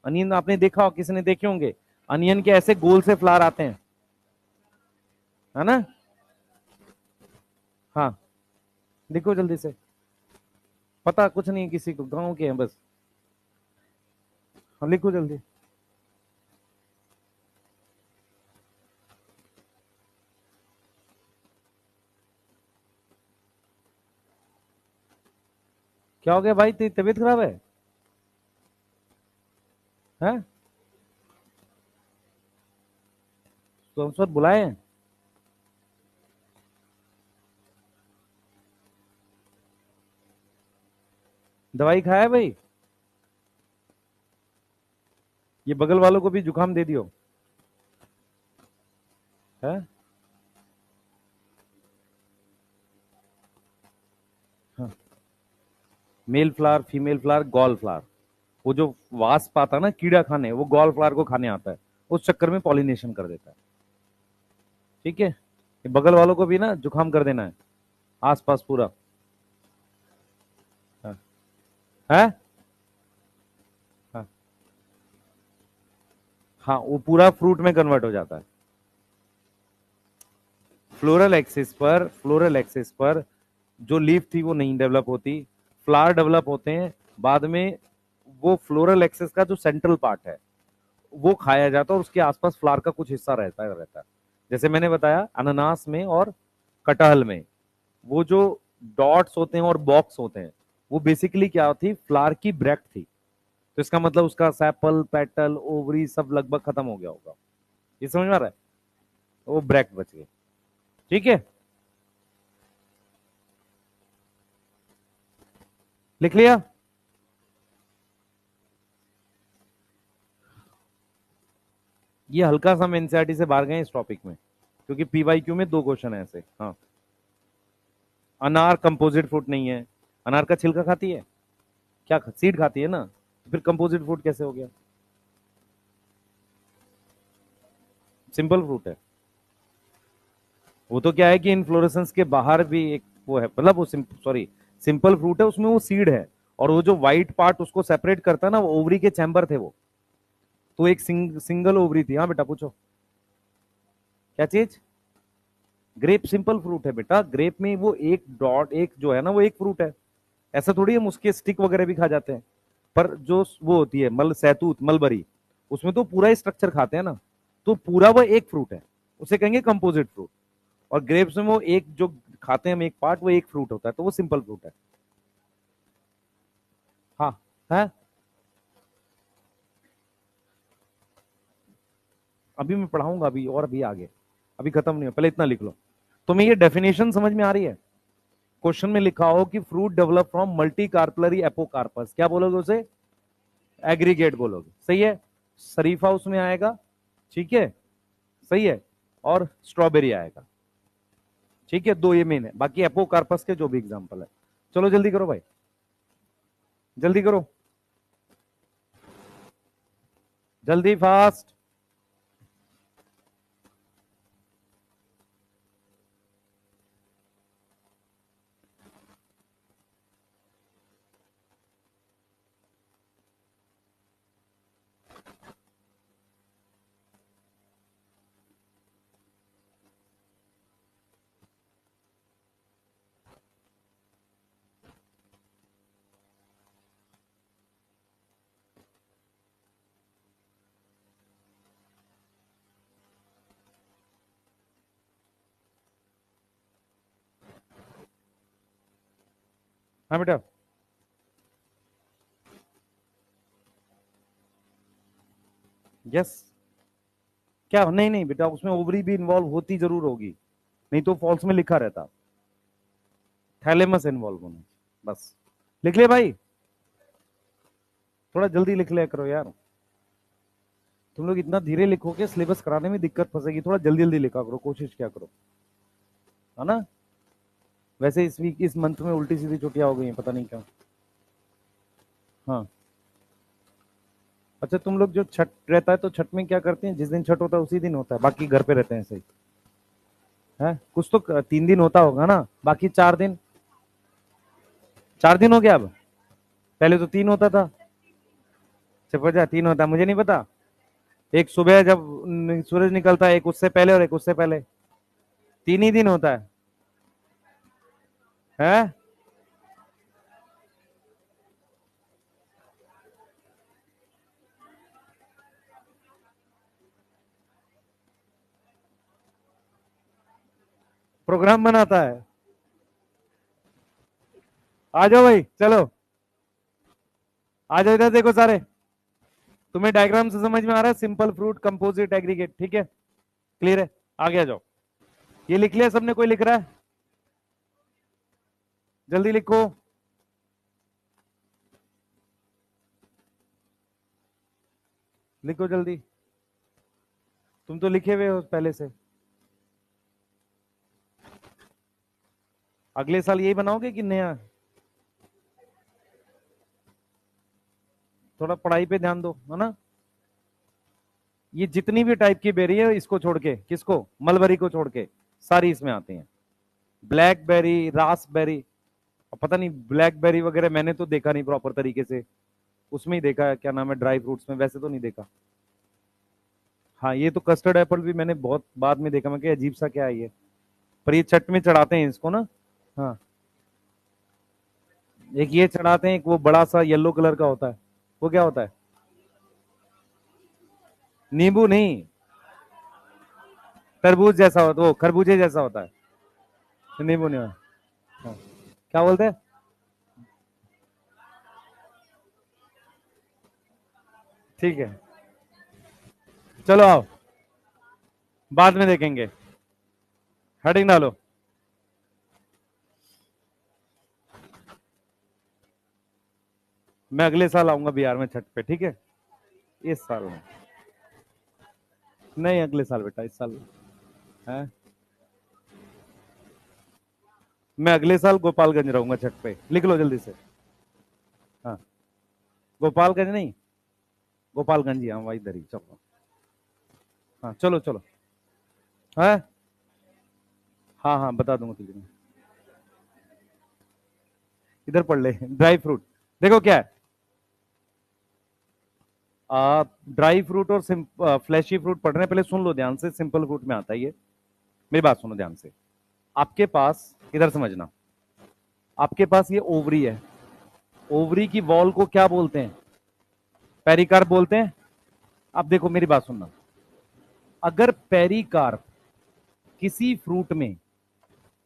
अनियन आपने देखा हो, किसी ने देखे होंगे, अनियन के ऐसे गोल से फ्लावर आते हैं, है ना? हाँ, देखो जल्दी से। पता कुछ नहीं किसी को, गांव के हैं बस। हाँ लिखो जल्दी। क्या हो गया भाई, तेरी तबीयत खराब है? हैं? तो हम सब बुलाए हैं? दवाई खाया है भाई? ये बगल वालों को भी जुकाम दे दियो है? हाँ। Male flower, female flower, gall flower, वो जो वास्प आता है ना कीड़ा खाने, वो गॉल फ्लावर को खाने आता है, उस चक्कर में पॉलिनेशन कर देता है। ठीक है, ये बगल वालों को भी ना जुकाम कर देना है, आसपास पूरा। हाँ। है? हाँ। हाँ, वो पूरा फ्रूट में कन्वर्ट हो जाता है। फ्लोरल एक्सिस पर जो लीफ थी वो नहीं डेवलप होती, फ्लावर डेवलप होते हैं बाद में। वो फ्लोरल एक्सिस का जो सेंट्रल पार्ट है वो खाया जाता है, और उसके आसपास फ्लावर का कुछ हिस्सा रहता है। जैसे मैंने बताया अनानास में और कटहल में, वो जो डॉट्स होते हैं और बॉक्स होते हैं, वो बेसिकली क्या थी? फ्लावर की ब्रैक्ट थी। तो इसका मतलब उसका सेपल, पेटल, ओवरी सब लगभग खत्म हो गया होगा। ये समझ में आ रहा है? वो ब्रैक्ट बच गए। ठीक है, लिख लिया? ये हल्का सा हम एनसीईआरटी से बाहर गए इस टॉपिक में, क्योंकि पीवाईक्यू में 2 क्वेश्चन है ऐसे। हाँ, अनार कंपोजिट फ्रूट नहीं है। अनार का छिलका खाती है? क्या सीड खाती है ना, तो फिर कंपोजिट फ्रूट कैसे हो गया? सिंपल फ्रूट है। वो तो क्या है कि इन्फ्लोरेसेंस के बाहर भी एक वो है, मतलब वो सॉरी, सिंपल फ्रूट है, उसमें वो सीड है, और वो जो व्हाइट पार्ट उसको सेपरेट करता है ना, वो ओवरी के चैम्बर थे वो। तो एक सिंगल ओवरी थी। हाँ बेटा पूछो। क्या चीज? ग्रेप सिंपल फ्रूट है बेटा, ग्रेप में वो एक डॉट, एक जो है ना वो एक फ्रूट है। ऐसा थोड़ी हम उसके स्टिक वगैरह भी खा जाते हैं। पर जो वो होती है सहतूत, मलबरी, उसमें तो पूरा ही स्ट्रक्चर खाते हैं ना, तो पूरा वो एक फ्रूट है, उसे कहेंगे कंपोजिट फ्रूट। और ग्रेप्स में वो एक जो खाते हैं हम एक पार्ट, वो एक फ्रूट होता है, तो वो सिंपल फ्रूट है। हाँ है। अभी मैं पढ़ाऊंगा, अभी और भी आगे, अभी खत्म नहीं हो, पहले इतना लिख लो। तुम्हें ये डेफिनेशन समझ में आ रही है? क्वेश्चन में लिखा हो कि fruit develop from multi carpellary apocarpous, क्या बोलोगे उसे? एग्रीगेट बोलोगे, सही है। शरीफा उसमें आएगा, ठीक है, सही है, और स्ट्रॉबेरी आएगा। ठीक है, 2 ये मेन है, बाकी एपोकार्पस के जो भी एग्जांपल है। चलो जल्दी करो भाई, जल्दी करो, जल्दी फास्ट। हाँ बेटा। यस। क्या? नहीं नहीं बेटा, उसमें ओवरी भी इन्वॉल्व होती जरूर होगी, नहीं तो फॉल्स में लिखा रहता। थैलेमस इन्वॉल्व होना, बस। लिख ले भाई, थोड़ा जल्दी लिख लिया करो यार। तुम लोग इतना धीरे लिखोगे, सिलेबस कराने में दिक्कत फंसेगी, थोड़ा जल्दी जल्दी लिखा करो, कोशिश क्या करो, है ना? वैसे इस वीक, इस मंथ में उल्टी सीधी छुट्टियां हो गई हैं, पता नहीं क्यों। हाँ, अच्छा तुम लोग जो छठ रहता है तो छठ में क्या करते हैं, जिस दिन छठ होता है उसी दिन होता है, बाकी घर पे रहते हैं सही है? कुछ तो 3 दिन होता होगा ना, बाकी 4 दिन। 4 दिन हो गया अब, पहले तो 3 होता था। अच्छा 3 होता, मुझे नहीं पता। एक सुबह जब सूरज निकलता है, एक उससे पहले और एक उससे पहले, 3 ही दिन होता है? प्रोग्राम बनाता है। आ जाओ भाई चलो, आ जाओ इधर देखो सारे। तुम्हें डायग्राम से समझ में आ रहा है, सिंपल फ्रूट, कंपोजिट, एग्रीगेट, ठीक है, क्लियर है? आगे आ जाओ। ये लिख लिया सबने, कोई लिख रहा है? जल्दी लिखो। लिखो जल्दी, तुम तो लिखे हुए हो पहले से। अगले साल यही बनाओगे कि नया? थोड़ा पढ़ाई पे ध्यान दो, है ना? ये जितनी भी टाइप की बेरी है, इसको छोड़ के, किसको, मलबरी को छोड़ के, सारी इसमें आती हैं। ब्लैकबेरी, रासबेरी, पता नहीं ब्लैकबेरी वगैरह मैंने तो देखा नहीं प्रॉपर तरीके से, उसमें ही देखा है, क्या नाम है, ड्राई फ्रूट्स में, वैसे तो नहीं देखा। हाँ ये तो कस्टर्ड एप्पल भी मैंने बहुत बाद में देखा, मैं क्या अजीब सा क्या है ये, पर ये छठ में चढ़ाते हैं इसको ना। हाँ, एक ये चढ़ाते हैं, एक वो बड़ा सा येलो कलर का होता है, वो क्या होता है? नींबू नहीं, तरबूज जैसा होता, वो खरबूजे जैसा होता है, नींबू नहीं होता। हाँ। क्या बोलते हैं? ठीक है, चलो आओ, बाद में देखेंगे, हेडिंग डालो। मैं अगले साल आऊंगा बिहार में छठ पे, ठीक है? इस साल में नहीं, अगले साल बेटा, इस साल है। मैं अगले साल गोपालगंज रहूंगा छठ पे, लिख लो जल्दी से। हाँ, गोपालगंज नहीं, गोपालगंज ही, हाँ वही इधर ही, चलो। हाँ चलो चलो। है, हाँ हाँ बता दूंगा तुझे। इधर पढ़ ले, ड्राई फ्रूट, देखो क्या है, आप ड्राई फ्रूट और फ्लैशी फ्रूट पढ़ रहे हैं, पहले सुन लो ध्यान से, सिंपल फ्रूट में आता है ये, मेरी बात सुनो ध्यान से। आपके पास, इधर समझना, आपके पास ये ओवरी है, ओवरी की वॉल को क्या बोलते हैं? पेरिकार्प बोलते हैं। अब देखो मेरी बात सुनना, अगर पेरिकार्प किसी फ्रूट में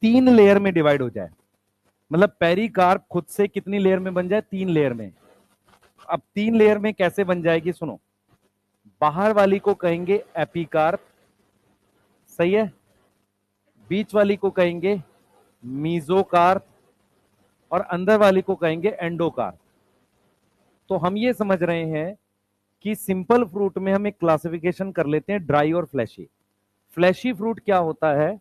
3 लेयर में डिवाइड हो जाए, मतलब पेरिकार्प खुद से कितनी लेयर में बन जाए, 3 लेयर में। अब 3 लेयर में कैसे बन जाएगी, सुनो, बाहर वाली को कहेंगे एपिकार्प, सही है, बीच वाली को कहेंगे मीजोकार्प, और अंदर वाली को कहेंगे एंडोकार्प। तो हम ये समझ रहे हैं कि सिंपल फ्रूट में हम एक क्लासिफिकेशन कर लेते हैं, ड्राई और फ्लैशी। फ्लैशी फ्रूट क्या होता है?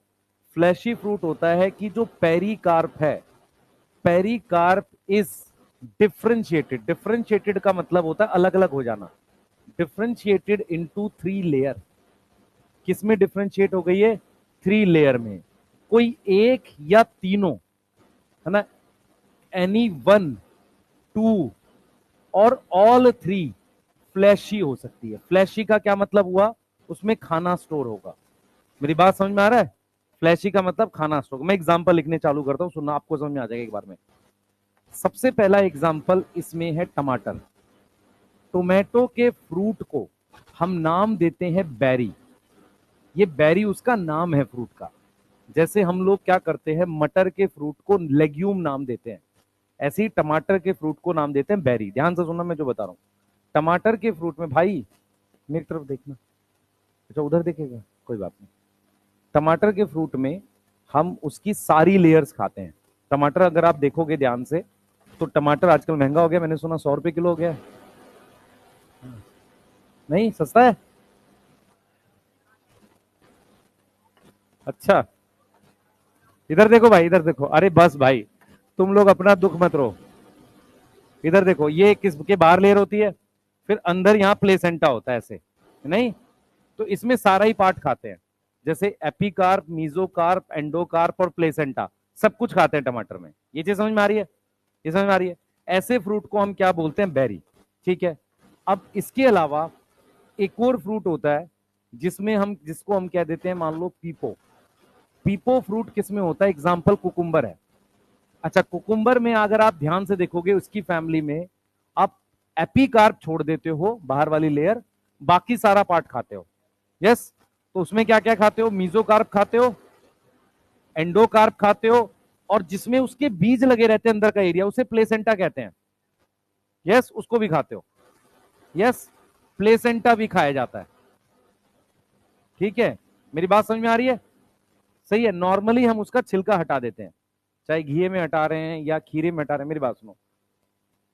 फ्लैशी फ्रूट होता है कि जो पेरिकार्प है, पेरिकार्प इज डिफरेंशिएटेड, डिफरेंशिएटेड का मतलब होता है अलग अलग हो जाना, डिफरेंशिएटेड इनटू 3 लेयर। किसमें डिफरेंशिएट हो गई है? 3 लेयर में। कोई एक या तीनों, है ना, एनी वन, टू, और ऑल थ्री फ्लैशी हो सकती है। फ्लैशी का क्या मतलब हुआ? उसमें खाना स्टोर होगा। मेरी बात समझ में आ रहा है? फ्लैशी का मतलब खाना स्टोर। मैं एग्जांपल लिखने चालू करता हूं, सुनना, आपको समझ में आ जाएगा एक बार में। सबसे पहला एग्जांपल इसमें है टमाटर। टोमेटो के फ्रूट को हम नाम देते हैं बेरी। ये बेरी उसका नाम है फ्रूट का। जैसे हम लोग क्या करते हैं, मटर के फ्रूट को लेग्यूम नाम देते हैं, ऐसे ही टमाटर के फ्रूट को नाम देते हैं बेरी। ध्यान से सुनना मैं जो बता रहा हूं। टमाटर के फ्रूट में, भाई मेरी तरफ देखना, अच्छा उधर देखेगा, कोई बात नहीं। टमाटर के फ्रूट में हम उसकी सारी लेयर्स खाते हैं। टमाटर अगर आप देखोगे ध्यान से, तो टमाटर आजकल महंगा हो गया, मैंने सुना 100 रुपए किलो हो गया है। नहीं, सस्ता है। अच्छा, इधर देखो भाई, इधर देखो, अरे बस भाई, तुम लोग अपना दुख मत रो, इधर देखो, ये किसके बाहर लेयर होती है, फिर अंदर यहाँ प्लेसेंटा होता है ऐसे, नहीं? तो इसमें सारा ही पार्ट खाते हैं, जैसे एपिकार्प, मीजोकार्प, एंडोकार्प और प्लेसेंटा, सब कुछ खाते हैं टमाटर में। ये चीज समझ में आ रही है? ये समझ में आ रही है? ऐसे फ्रूट को हम क्या बोलते हैं? बेरी। ठीक है। अब इसके अलावा एक और फ्रूट होता है जिसको हम कह देते हैं, मान लो पीपो। पीपो फ्रूट किसमें होता है? एग्जाम्पल कुकुम्बर है। अच्छा, कुकुम्बर में अगर आप ध्यान से देखोगे, उसकी फैमिली में आप एपिकार्प छोड़ देते हो, बाहर वाली लेयर, बाकी सारा पार्ट खाते हो। यस। तो उसमें क्या क्या खाते हो? मीजोकार्प खाते हो, एंडोकार्प खाते हो, और जिसमें उसके बीज लगे रहते हैं अंदर का एरिया, उसे प्लेसेंटा कहते हैं। यस, उसको भी खाते हो। यस, प्लेसेंटा भी खाया जाता है। ठीक है, मेरी बात समझ में आ रही है? सही है। नॉर्मली हम उसका छिलका हटा देते हैं, चाहे घी में हटा रहे हैं या खीरे में हटा रहे हैं। मेरी बात सुनो,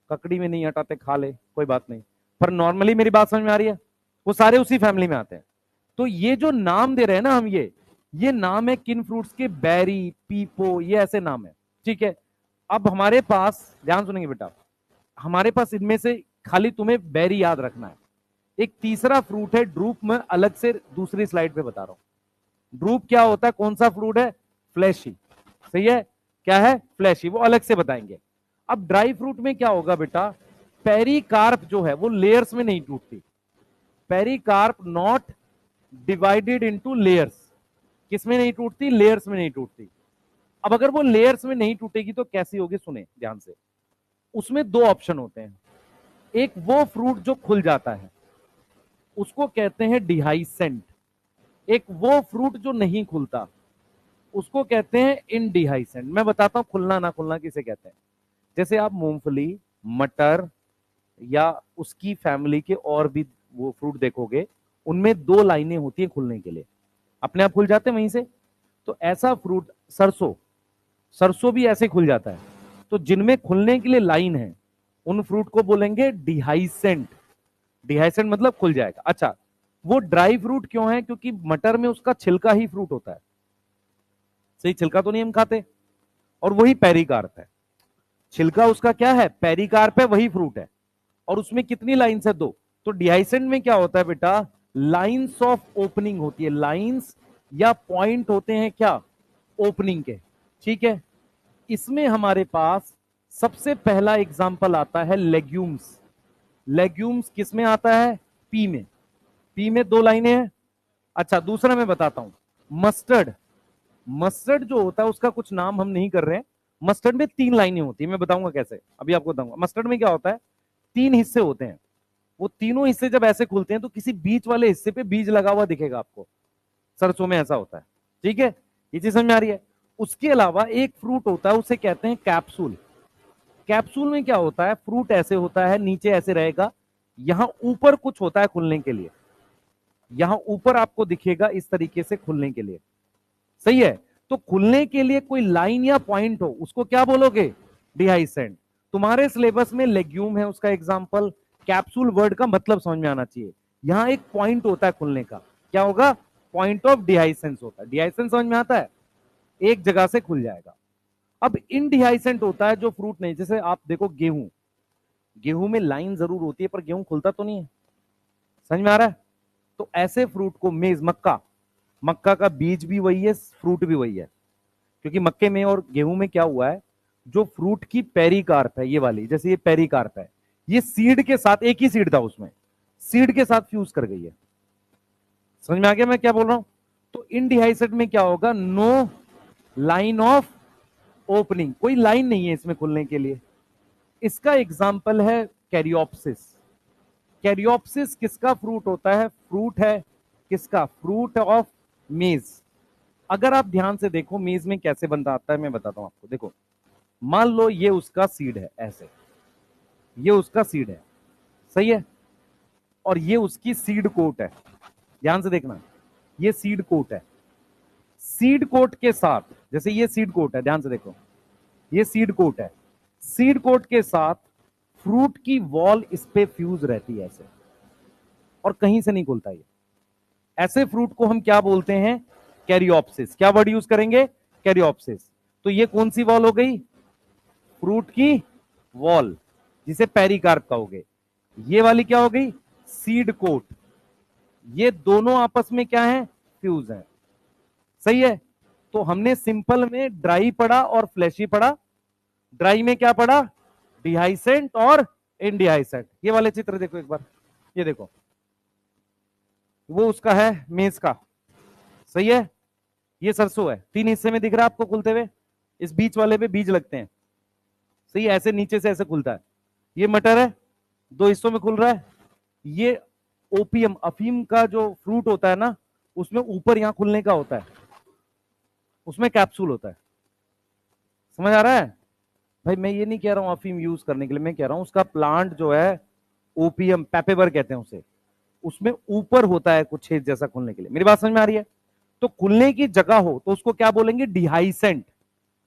ककड़ी में नहीं हटाते, खा ले कोई बात नहीं, पर नॉर्मली, मेरी बात समझ में आ रही है, वो सारे उसी फैमिली में आते हैं। तो ये जो नाम दे रहे हैं ना हम, ये नाम है किन फ्रूट्स के? बेरी, पीपो, ये ऐसे नाम है। ठीक है। अब हमारे पास, ध्यान सुनेंगे बेटा, हमारे पास इनमें से खाली तुम्हें बेरी याद रखना है। एक तीसरा फ्रूट है ड्रूप, में अलग से दूसरी स्लाइड पे बता रहा हूं। ड्रूप क्या होता है? कौन सा फ्रूट है? फ्लैशी। सही है। क्या है? फ्लैशी, वो अलग से बताएंगे। अब ड्राई फ्रूट में क्या होगा बेटा? पेरिकार्प जो है वो लेयर्स में नहीं टूटती। Pericarp not divided into layers. किसमें नहीं टूटती? लेयर्स में नहीं टूटती। अब अगर वो लेयर्स में नहीं टूटेगी तो कैसी होगी? सुने ध्यान से। उसमें दो ऑप्शन होते हैं। एक वो फ्रूट जो खुल जाता है, उसको कहते हैं डिहाइसेंट। एक वो फ्रूट जो नहीं खुलता, उसको कहते हैं इनडिहाइसेंट। मैं बताता हूं खुलना ना खुलना किसे कहते हैं। जैसे आप मूंगफली, मटर या उसकी फैमिली के और भी वो फ्रूट देखोगे, उनमें दो लाइनें होती हैं खुलने के लिए, अपने आप खुल जाते हैं वहीं से। तो ऐसा फ्रूट, सरसों, सरसों भी ऐसे खुल जाता है। तो जिनमें खुलने के लिए लाइन है, उन फ्रूट को बोलेंगे डिहाइसेंट। डिहाइसेंट मतलब खुल जाएगा। अच्छा, वो ड्राई फ्रूट क्यों है? क्योंकि मटर में उसका छिलका ही फ्रूट होता है। सही, छिलका तो नहीं हम खाते, और वही पेरिकार्प है। छिलका उसका क्या है? पेरिकार्प है, वही फ्रूट है। और उसमें कितनी लाइन्स है? दो। तो डिहाइसेंट में क्या होता है बेटा? लाइन्स ऑफ ओपनिंग होती है। लाइन्स या पॉइंट होते हैं क्या? ओपनिंग के। ठीक है। इसमें हमारे पास सबसे पहला एग्जांपल आता है लेग्यूम्स। लेग्यूम्स किस में आता है? पी में। पी में दो लाइनें हैं। अच्छा, दूसरा मैं बताता हूं, मस्टर्ड। मस्टर्ड जो होता है उसका कुछ नाम हम नहीं कर रहे हैं। मस्टर्ड में तीन लाइनें होती है, मैं बताऊंगा कैसे, अभी आपको बताऊंगा। मस्टर्ड में क्या होता है? तीन हिस्से होते हैं। वो तीनों हिस्से जब ऐसे खुलते हैं तो किसी बीच वाले हिस्से पे बीज लगा हुआ दिखेगा आपको। सरसों में ऐसा होता है। ठीक है, ये चीज समझ में आ रही है? उसके अलावा एक फ्रूट होता है, उसे कहते हैं कैप्सूल। कैप्सूल में क्या होता है? फ्रूट ऐसे होता है, नीचे ऐसे रहेगा, यहां ऊपर कुछ होता है खुलने के लिए। यहां ऊपर आपको दिखेगा इस तरीके से खुलने के लिए। सही है। तो खुलने के लिए कोई लाइन या पॉइंट हो, उसको क्या बोलोगे? डिहाइसेंट। तुम्हारे सिलेबस में लेग्यूम है उसका एग्जांपल। कैप्सूल वर्ड का मतलब समझ में आना चाहिए। यहां एक पॉइंट होता है खुलने का, क्या होगा? पॉइंट ऑफ डिहाइसेंस होता है। डिहाइसेंस समझ में आता है? एक जगह से खुल जाएगा। अब इनडिहाइसेंट होता है जो फ्रूट नहीं, जैसे आप देखो गेहूं, गेहूं में लाइन जरूर होती है पर गेहूं खुलता तो नहीं है। समझ में आ रहा है? तो ऐसे फ्रूट को, मेज, मक्का, मक्का का बीज भी वही है, फ्रूट भी वही है। क्योंकि मक्के में और गेहूं में क्या हुआ है, जो फ्रूट की पेरिकार्प है, ये वाली, जैसे ये पेरिकार्प है, ये सीड के साथ, एक ही सीड था उसमें, सीड के साथ फ्यूज कर गई है। समझ में आ गया मैं क्या बोल रहा हूं? तो इनडिहाइसेंट में क्या होगा? नो लाइन ऑफ ओपनिंग, कोई लाइन नहीं है इसमें खुलने के लिए। इसका एग्जाम्पल है कैरियोप्सिस। कैरियोप्सिस किसका फ्रूट होता है? फ्रूट है किसका? फ्रूट ऑफ मेज। अगर आप ध्यान से देखो मेज में कैसे बनता आता है, मैं बताता हूं आपको। देखो, मान लो ये उसका सीड है, ऐसे, ये उसका सीड है, सही है, और ये उसकी सीड कोट है। ध्यान से देखना, ये सीड कोट है। सीड कोट के साथ, जैसे ये सीड कोट है, ध्यान से देखो, ये सीड कोट है, सीड कोट के साथ फ्रूट की वॉल इस पे फ्यूज रहती है ऐसे, और कहीं से नहीं खुलता ये। ऐसे फ्रूट को हम क्या बोलते हैं? कैरियोप्सिस। क्या वर्ड यूज करेंगे? कैरियोप्सिस। तो ये कौन सी वॉल हो गई? फ्रूट की वॉल। जिसे पेरिकार्प कहोगे। ये वाली क्या हो गई, सीड कोट। ये दोनों आपस में क्या है, फ्यूज है। सही है। तो हमने सिंपल में ड्राई पढ़ा और फ्लैशी पढ़ा। ड्राई में क्या पढ़ा, डिहाइसेंट और इनडिहाइसेंट। ये वाले चित्र देखो एक बार, ये देखो, वो उसका है मेज का। सही है। ये सरसों है, 3 हिस्से में दिख रहा है आपको खुलते हुए। इस बीच वाले पे बीज लगते हैं। सही है, ऐसे नीचे से ऐसे खुलता है। ये मटर है, 2 हिस्सों में खुल रहा है। ये ओपियम, अफीम का जो फ्रूट होता है ना, उसमें ऊपर यहां खुलने का होता है, उसमें कैप्सूल होता है। समझ आ रहा है भाई? मैं ये नहीं कह रहा हूं अफीम यूज करने के लिए, मैं कह रहा हूं उसका प्लांट जो है, ओपियम पेपेबर कहते हैं उसे, उसमें ऊपर होता है कुछ छेद जैसा खुलने के लिए। मेरी बात समझ में आ रही है? तो खुलने की जगह हो तो उसको क्या बोलेंगे, डिहाइसेंट।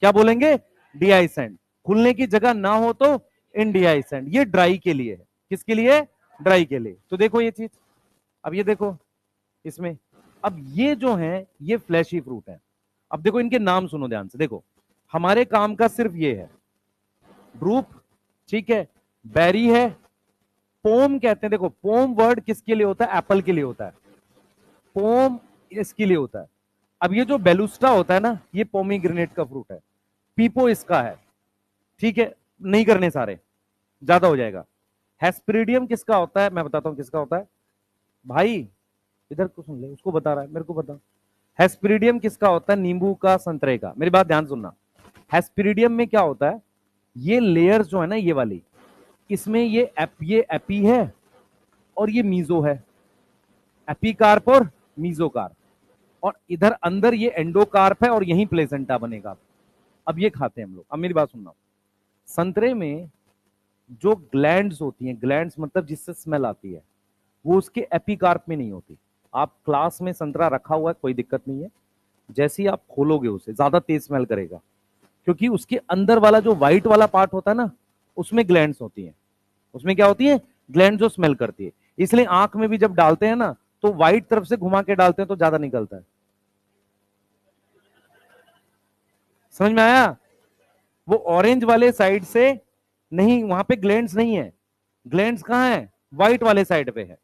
क्या बोलेंगे, डिहाइसेंट। खुलने की जगह ना हो तो इनडिहाइसेंट। ये ड्राई के लिए है। किसके लिए, ड्राई के लिए। तो देखो ये चीज, अब ये देखो इसमें, अब ये जो है ये फ्लैशी फ्रूट है। अब देखो इनके नाम सुनो ध्यान से, देखो हमारे काम का सिर्फ ये है, ड्रूप, ठीक है, बेरी है, पोम कहते हैं। देखो पोम वर्ड किसके लिए होता है, एप्पल के लिए होता है। पोम इसके लिए होता है। अब ये जो बेलुस्टा होता है ना, ये पोमीग्रेनेट का फ्रूट है। पीपो इसका है। ठीक है, नहीं करने सारे, ज्यादा हो जाएगा। हेस्पेरिडियम किसका होता है, मैं बताता हूं किसका होता है भाई, इधर को सुन ले, उसको बता रहा है, मेरे को बता। हेस्पेरिडियम किसका होता है, नींबू का, संतरे का। मेरी बात ध्यान सुनना। हेस्पेरिडियम में क्या होता है, ये लेयर्स जो है ना, ये वाली, इसमें ये एपी है और ये मीजो है। एपीकार्प और मीजोकार्प। और इधर अंदर ये एंडोकार्प है और यहीं प्लेसेंटा बनेगा। अब ये खाते हैं हम लोग। अब मेरी बात सुनना, संतरे में जो ग्लैंड्स होती हैं, ग्लैंड्स मतलब जिससे स्मेल आती है, वो उसके एपीकार्प में नहीं होती। आप क्लास में संतरा रखा हुआ है, कोई दिक्कत नहीं है, जैसे ही आप खोलोगे उसे ज्यादा तेज स्मेल करेगा, क्योंकि उसके अंदर वाला जो व्हाइट वाला पार्ट होता है ना, उसमें ग्लैंड्स होती हैं। उसमें क्या होती है, ग्लैंड जो स्मेल करती है। इसलिए आंख में भी जब डालते हैं ना, तो व्हाइट तरफ से घुमा के डालते हैं तो ज्यादा निकलता है। समझ में आया? वो ऑरेंज वाले साइड से नहीं, वहां पे ग्लैंड्स नहीं है। ग्लैंड्स कहां है, व्हाइट वाले साइड पे है।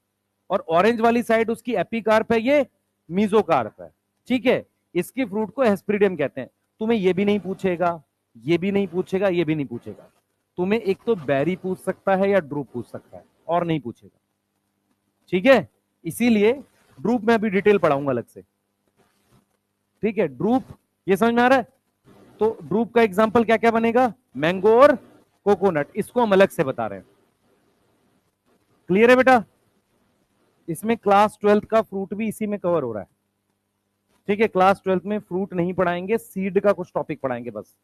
और ऑरेंज वाली साइड उसकी एपीकार्प है, ये मीजोकार्प है। ठीक है। इसके फ्रूट को हेस्पेरिडियम कहते हैं। तुम्हें ये भी नहीं पूछेगा, ये भी नहीं पूछेगा, ये भी नहीं पूछेगा। तुम्हें एक तो बेरी पूछ सकता है या ड्रूप पूछ सकता है, और नहीं पूछेगा। ठीक है। इसीलिए ड्रूप में अभी डिटेल पढ़ाऊंगा अलग से। ठीक है, ड्रूप, ये समझ में आ रहा है? तो ड्रूप का एग्जाम्पल क्या क्या बनेगा, मैंगो और कोकोनट। इसको हम अलग से बता रहे हैं। क्लियर है बेटा? इसमें क्लास 12th का फ्रूट भी इसी में कवर हो रहा है। ठीक है, क्लास 12th में फ्रूट नहीं पढ़ाएंगे, सीड का कुछ टॉपिक पढ़ाएंगे बस।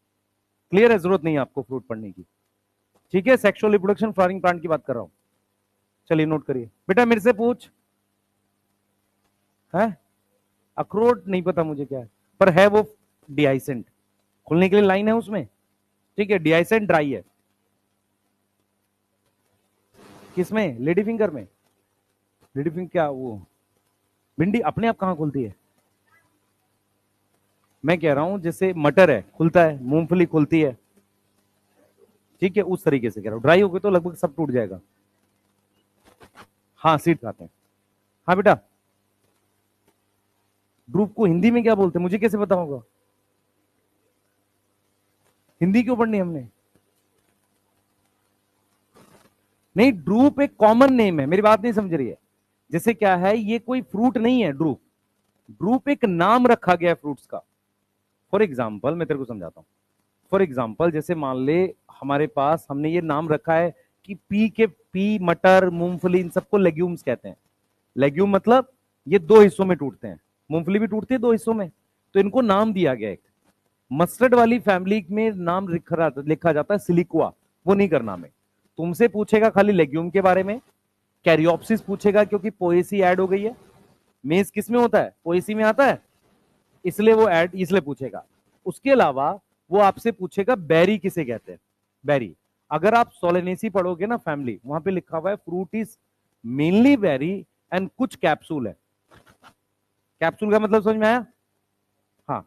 क्लियर है? जरूरत नहीं है आपको फ्रूट पढ़ने की। ठीक है, सेक्सुअल रिप्रोडक्शन फ्लावरिंग प्लांट की बात कर रहा हूं। चलिए नोट करिए बेटा, मेरे से पूछ। है अखरोट नहीं पता मुझे क्या है, पर है वो डिहाइसेंट। खुलने के लिए लाइन है उसमें। ठीक है, डिहाइसेंट ड्राई है। किसमें, लेडी फिंगर में। लेडी फिंगर क्या, वो भिंडी अपने आप कहां खुलती है? मैं कह रहा हूं जैसे मटर है खुलता है, मूंगफली खुलती है। ठीक है, उस तरीके से कह रहा हूं। ड्राई हो गए तो लगभग सब टूट जाएगा। हाँ, सीड खाते हैं। हाँ बेटा, ड्रूप को हिंदी में क्या बोलते हैं, मुझे कैसे पता होगा? हिंदी क्यों पढ़नी हमने? नहीं, ड्रूप एक कॉमन नेम है। मेरी बात नहीं समझ रही है? जैसे क्या है, ये कोई फ्रूट नहीं है ड्रूप। ड्रूप एक नाम रखा गया है फ्रूट्स का। फॉर एग्जाम्पल मैं तेरे को समझाता हूं। फॉर एग्जाम्पल जैसे मान ले, हमारे पास हमने ये नाम रखा है कि पी, मटर, मूंगफली, इन सबको लेग्यूम्स कहते हैं। लेग्यूम मतलब ये 2 हिस्सों में टूटते हैं। मूंगफली भी टूटती है 2 हिस्सों में। तो इनको नाम दिया गया एक। मस्टर्ड वाली फैमिली में नाम लिखा जाता है सिलिकुआ। वो नहीं करना हमें। तुमसे पूछेगा खाली लेग्यूम के बारे में। कैरियोप्सिस पूछेगा क्योंकि पोएसी ऐड हो गई है। मेज किस में होता है, पोएसी में आता है, इसलिए वो ऐड इसलिए पूछेगा। उसके अलावा वो आपसे पूछेगा बेरी किसे कहते हैं। बेरी, अगर आप सोलेनेसी पढ़ोगे ना फैमिली, वहां पे लिखा हुआ है fruit is mainly berry and कुछ कैप्सूल है। कैप्सूल का मतलब समझ में आया? हाँ,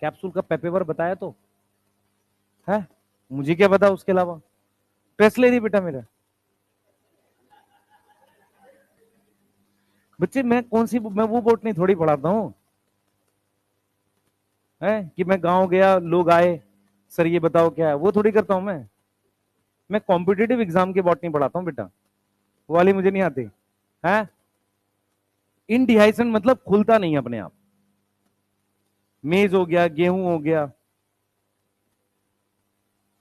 कैप्सूल का पेपेवर बताया तो है। मुझे क्या पता उसके अलावा, टेस्ट ले रही बेटा मेरा। बच्चे मैं कौन सी, मैं वो बोटनी थोड़ी पढ़ाता हूँ है कि मैं गांव गया लोग आए सर ये बताओ क्या है, वो थोड़ी करता हूं मैं कॉम्पिटेटिव एग्जाम की बॉटनी पढ़ाता हूँ बेटा, वो वाली मुझे नहीं आती है। इनडिहाइसन मतलब खुलता नहीं अपने आप, मेज हो गया गेहूं हो गया,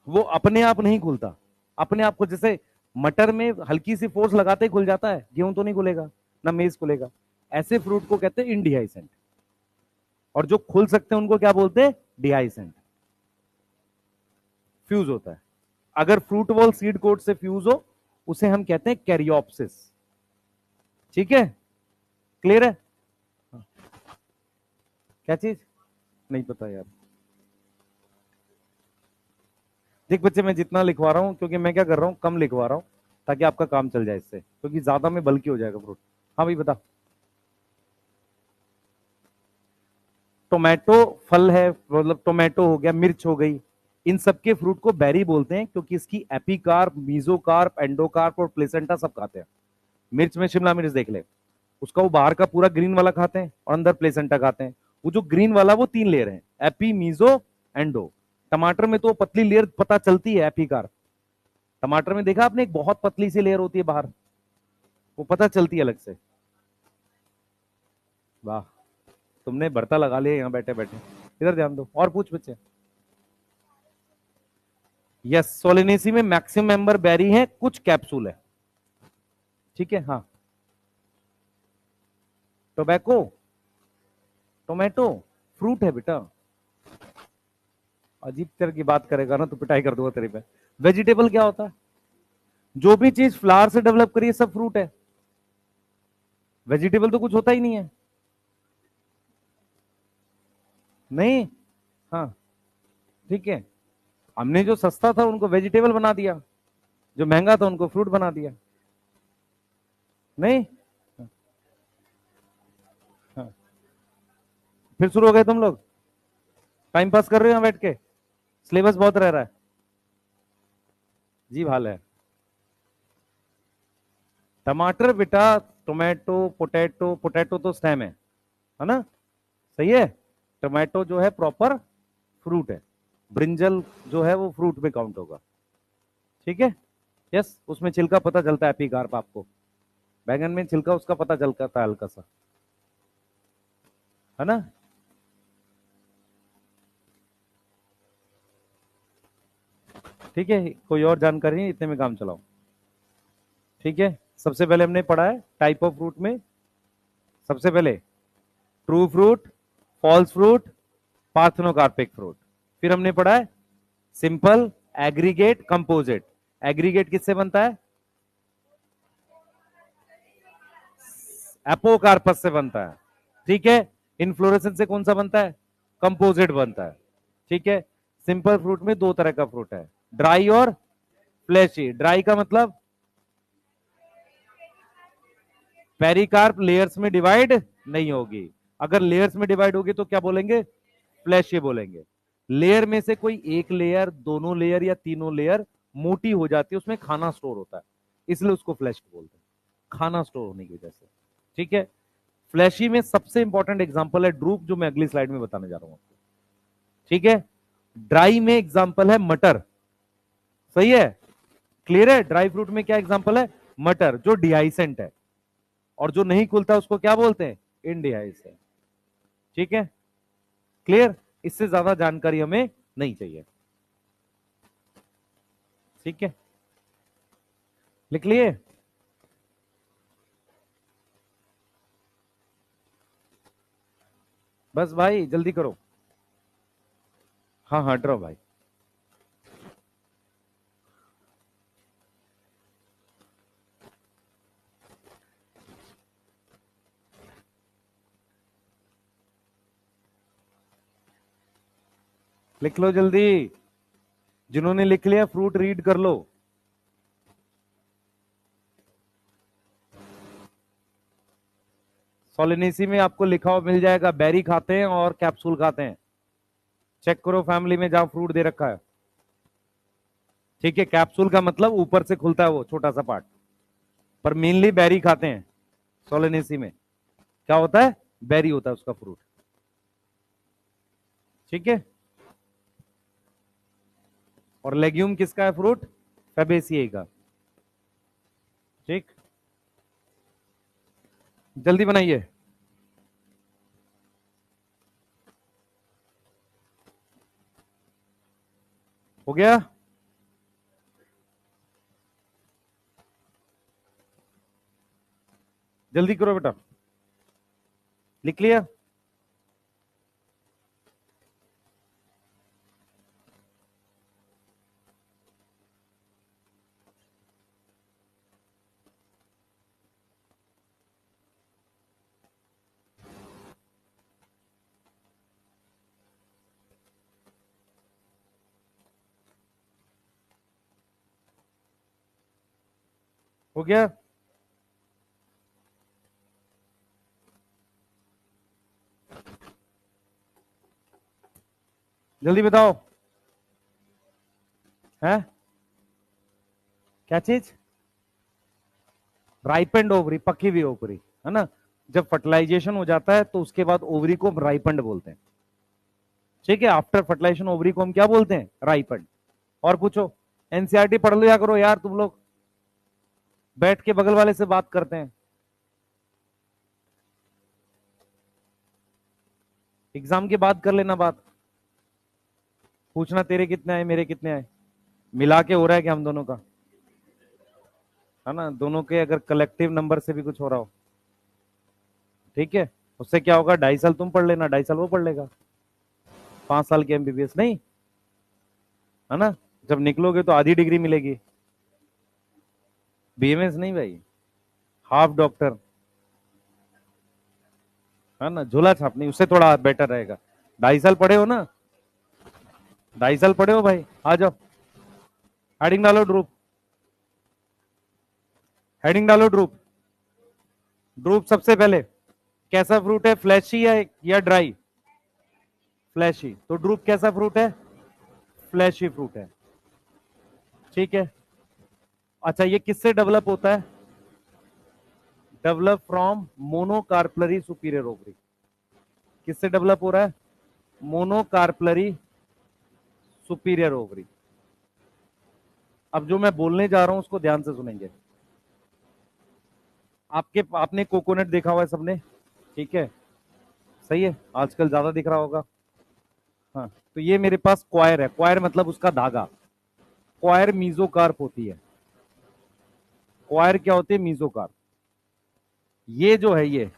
वो अपने आप नहीं खुलता। अपने आप को जैसे मटर में हल्की सी फोर्स लगाते ही खुल जाता है, गेहूं तो नहीं खुलेगा ना मेज खुलेगा। ऐसे फ्रूट को कहते हैं इनडिहाइसेंट, और जो खुल सकते हैं उनको क्या बोलते हैं, डिहाइसेंट। फ्यूज होता है, अगर फ्रूट वॉल सीड कोट से फ्यूज हो उसे हम कहते हैं कैरियोप्सिस। ठीक है, क्लियर है। क्या चीज, नहीं पता यार। देख बच्चे मैं जितना लिखवा रहा हूं, क्योंकि मैं क्या कर रहा हूं कम लिखवा रहा हूं ताकि आपका काम चल जाए इससे, क्योंकि ज्यादा में बल्कि हो जाएगा फ्रूट। हाँ भाई बता। टोमेटो फल है, मतलब टोमेटो हो गया, मिर्च हो गई, इन सबके फ्रूट को बेरी बोलते हैं क्योंकि इसकी एपिकार्प, मीजोकार्प, एंडोकार्प और प्लेसेंटा सब खाते हैं। मिर्च में शिमला मिर्च देख ले, उसका वो बाहर का पूरा ग्रीन वाला खाते हैं और अंदर प्लेसेंटा खाते हैं। वो जो ग्रीन वाला वो 3 लेयर है, एपी मीजो एंडो। टमाटर में तो पतली लेयर पता चलती है एपिकार। टमाटर में देखा आपने एक बहुत पतली सी लेयर होती है बाहर, वो पता चलती है अलग से। वाह, तुमने बर्ता लगा लिया यहाँ बैठे बैठे। इधर ध्यान दो और पूछ बच्चे। यस, सोलेनेसी में मैक्सिमम मेंबर बेरी है, कुछ कैप्सूल है। ठीक है हाँ। टोबैको, टोमेटो फ्रूट है बेटा। अजीब तरह की बात करेगा ना तो पिटाई कर दूंगा तेरे पे। वेजिटेबल क्या होता है, जो भी चीज फ्लावर से डेवलप करी है सब फ्रूट है, वेजिटेबल तो कुछ होता ही नहीं है। नहीं, हाँ ठीक है, हमने जो सस्ता था उनको वेजिटेबल बना दिया, जो महंगा था उनको फ्रूट बना दिया। नहीं, हाँ। फिर शुरू हो गए तुम लोग, टाइम पास कर रहे हो यहाँ बैठ के, सिलेबस बहुत रह रहा है। जी हाल है। टमाटर बेटा, टोमेटो पोटैटो, पोटैटो तो स्टेम है ना, सही है। टोमेटो जो है प्रॉपर फ्रूट है, ब्रिंजल जो है वो फ्रूट में काउंट होगा। ठीक है, यस, उसमें छिलका पता चलता है एपिकार्प आपको, बैंगन में छिलका उसका पता चलता है हल्का सा, है ना। ठीक है, कोई और जानकारी नहीं, इतने में काम चलाओ। ठीक है, सबसे पहले हमने पढ़ा है टाइप ऑफ फ्रूट में, सबसे पहले true fruit, false fruit, parthenocarpic fruit. फिर हमने पढ़ा है सिंपल, एग्रीगेट, कंपोजिट। एग्रीगेट किससे बनता है, एपोकार्पस से बनता है। ठीक है, इनफ्लोरेसेंस से कौन सा बनता है, कंपोजिट बनता है। ठीक है, सिंपल फ्रूट में 2 तरह का फ्रूट है, ड्राई और फ्लैशी। ड्राई का मतलब पेरिकार्प लेयर्स में डिवाइड नहीं होगी, अगर लेयर्स में डिवाइड होगी तो क्या बोलेंगे, फ्लैशी बोलेंगे। लेयर में से कोई एक लेयर, दोनों लेयर या तीनों लेयर मोटी हो जाती है, उसमें खाना स्टोर होता है, इसलिए उसको फ्लैश बोलते हैं, खाना स्टोर होने की वजह से। ठीक है, फ्लैशी में सबसे इंपॉर्टेंट एग्जांपल है ड्रूप, जो मैं अगली स्लाइड में बताने जा रहा हूं आपको। ठीक है, ड्राई में एग्जांपल है मटर, सही है, क्लियर है। ड्राई फ्रूट में क्या एग्जांपल है, मटर, जो डिहाइसेंट है, और जो नहीं खुलता उसको क्या बोलते हैं, इनडिहाइसेंट। ठीक है, क्लियर, इससे ज्यादा जानकारी हमें नहीं चाहिए। ठीक है, लिख लिए। बस भाई जल्दी करो। हाँ हाँ ड्रॉ भाई। लिख लो जल्दी, जिन्होंने लिख लिया फ्रूट रीड कर लो। सोलिनेसी में आपको लिखा हुआ मिल जाएगा, बेरी खाते हैं और कैप्सूल खाते हैं। चेक करो फैमिली में जहां फ्रूट दे रखा है। ठीक है, कैप्सूल का मतलब ऊपर से खुलता है वो छोटा सा पार्ट, पर मेनली बेरी खाते हैं सोलेनेसी में। क्या होता है? बेरी होता है उसका फ्रूट। ठीक है, और लेग्यूम किसका है फ्रूट? फैबेसिए का। ठीक, जल्दी बनाइए। हो गया? जल्दी करो बेटा। लिख लिया? हो गया? जल्दी बताओ। है क्या चीज? राइपेंड ओवरी, पकी हुई ओवरी, है ना। जब फर्टिलाइजेशन हो जाता है तो उसके बाद ओवरी को हम राइपेंड बोलते हैं। ठीक है, आफ्टर फर्टिलाइजेशन ओवरी को हम क्या बोलते हैं? राइपेंड। और पूछो। एनसीईआरटी पढ़ लिया करो यार तुम लोग, बैठ के बगल वाले से बात करते हैं। एग्जाम के बाद कर लेना बात, पूछना तेरे कितने आए मेरे कितने आए, मिला के हो रहा है कि हम दोनों का, है ना, दोनों के अगर कलेक्टिव नंबर से भी कुछ हो रहा हो। ठीक है, उससे क्या होगा, 2.5 साल तुम पढ़ लेना, 2.5 साल वो पढ़ लेगा, 5 साल के एमबीबीएस नहीं, है ना। जब निकलोगे तो आधी डिग्री मिलेगी। बीएमएस नहीं भाई, हाफ डॉक्टर, है ना, झोला छाप नहीं, उससे थोड़ा बेटर रहेगा। 2.5 साल पढ़े हो ना, 2.5 साल पढ़े हो भाई, आ जाओ। हेडिंग डालो ड्रूप, हेडिंग डालो ड्रूप। ड्रूप सबसे पहले कैसा फ्रूट है, फ्लैशी या ड्राई? फ्लैशी, तो ड्रूप कैसा फ्रूट है? फ्लैशी फ्रूट है। ठीक है, अच्छा ये किससे डेवलप होता है? Develop from monocarpellary superior ovary. किससे डेवलप हो रहा है? Monocarpellary superior ovary. अब जो मैं बोलने जा रहा हूं उसको ध्यान से सुनेंगे। आपने कोकोनट देखा हुआ है सबने? ठीक है, सही है, आजकल ज्यादा दिख रहा होगा। हाँ, तो ये मेरे पास क्वायर है, क्वायर मतलब उसका धागा। क्वायर मीजोकार्प होती है। क्वायर क्या होती है? मीजोकार्प। ये जो है ये,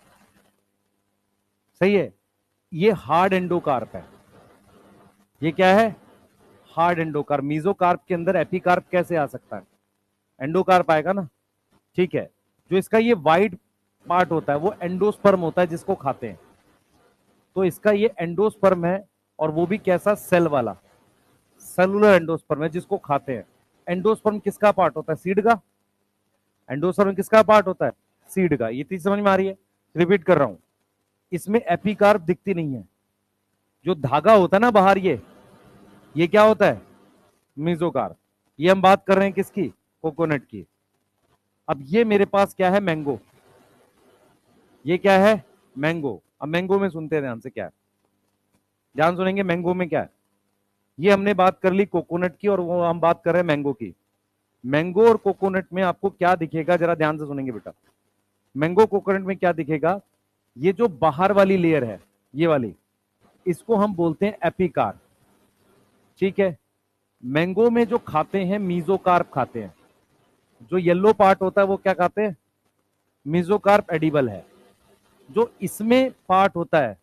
सही है, ये हार्ड एंडोकार्प है। ये क्या है? Hard endocarp. मीजोकार्प के अंदर एपिकार्प कैसे आ सकता है? एंडोकार्प आएगा ना। ठीक है, जो इसका ये वाइट पार्ट होता है वो एंडोस्पर्म होता है जिसको खाते हैं। तो इसका ये एंडोस्पर्म है, और वो भी कैसा? सेल वाला, सेलुलर एंडोस्पर्म है जिसको खाते हैं। एंडोस्पर्म किसका पार्ट होता है? सीड का। एंडोस्पर्म किसका पार्ट होता है? सीड का। ये चीज समझ में आ रही है? रिपीट कर रहा हूं, इसमें एपिकार्प दिखती नहीं है। जो धागा होता है ना बाहर, ये क्या होता है? मीजोकार्प। ये हम बात कर रहे हैं किसकी? कोकोनट की। अब ये मेरे पास क्या है? मैंगो। ये क्या है? मैंगो। अब मैंगो में सुनते हैं ध्यान से, क्या है? ध्यान सुनेंगे, मैंगो में क्या है? ये हमने बात कर ली कोकोनट की, और वो हम बात कर रहे हैं मैंगो की। मैंगो और कोकोनट में आपको क्या दिखेगा, जरा ध्यान से सुनेंगे बेटा। मैंगो कोकोनट में क्या दिखेगा? ये जो बाहर वाली लेयर है, ये वाली, इसको हम बोलते हैं एपिकार। ठीक है, मैंगो में जो खाते हैं मीजोकार्प खाते हैं। जो येलो पार्ट होता है वो क्या खाते हैं? मीजोकार्प एडिबल है। जो इसमें पार्ट होता है,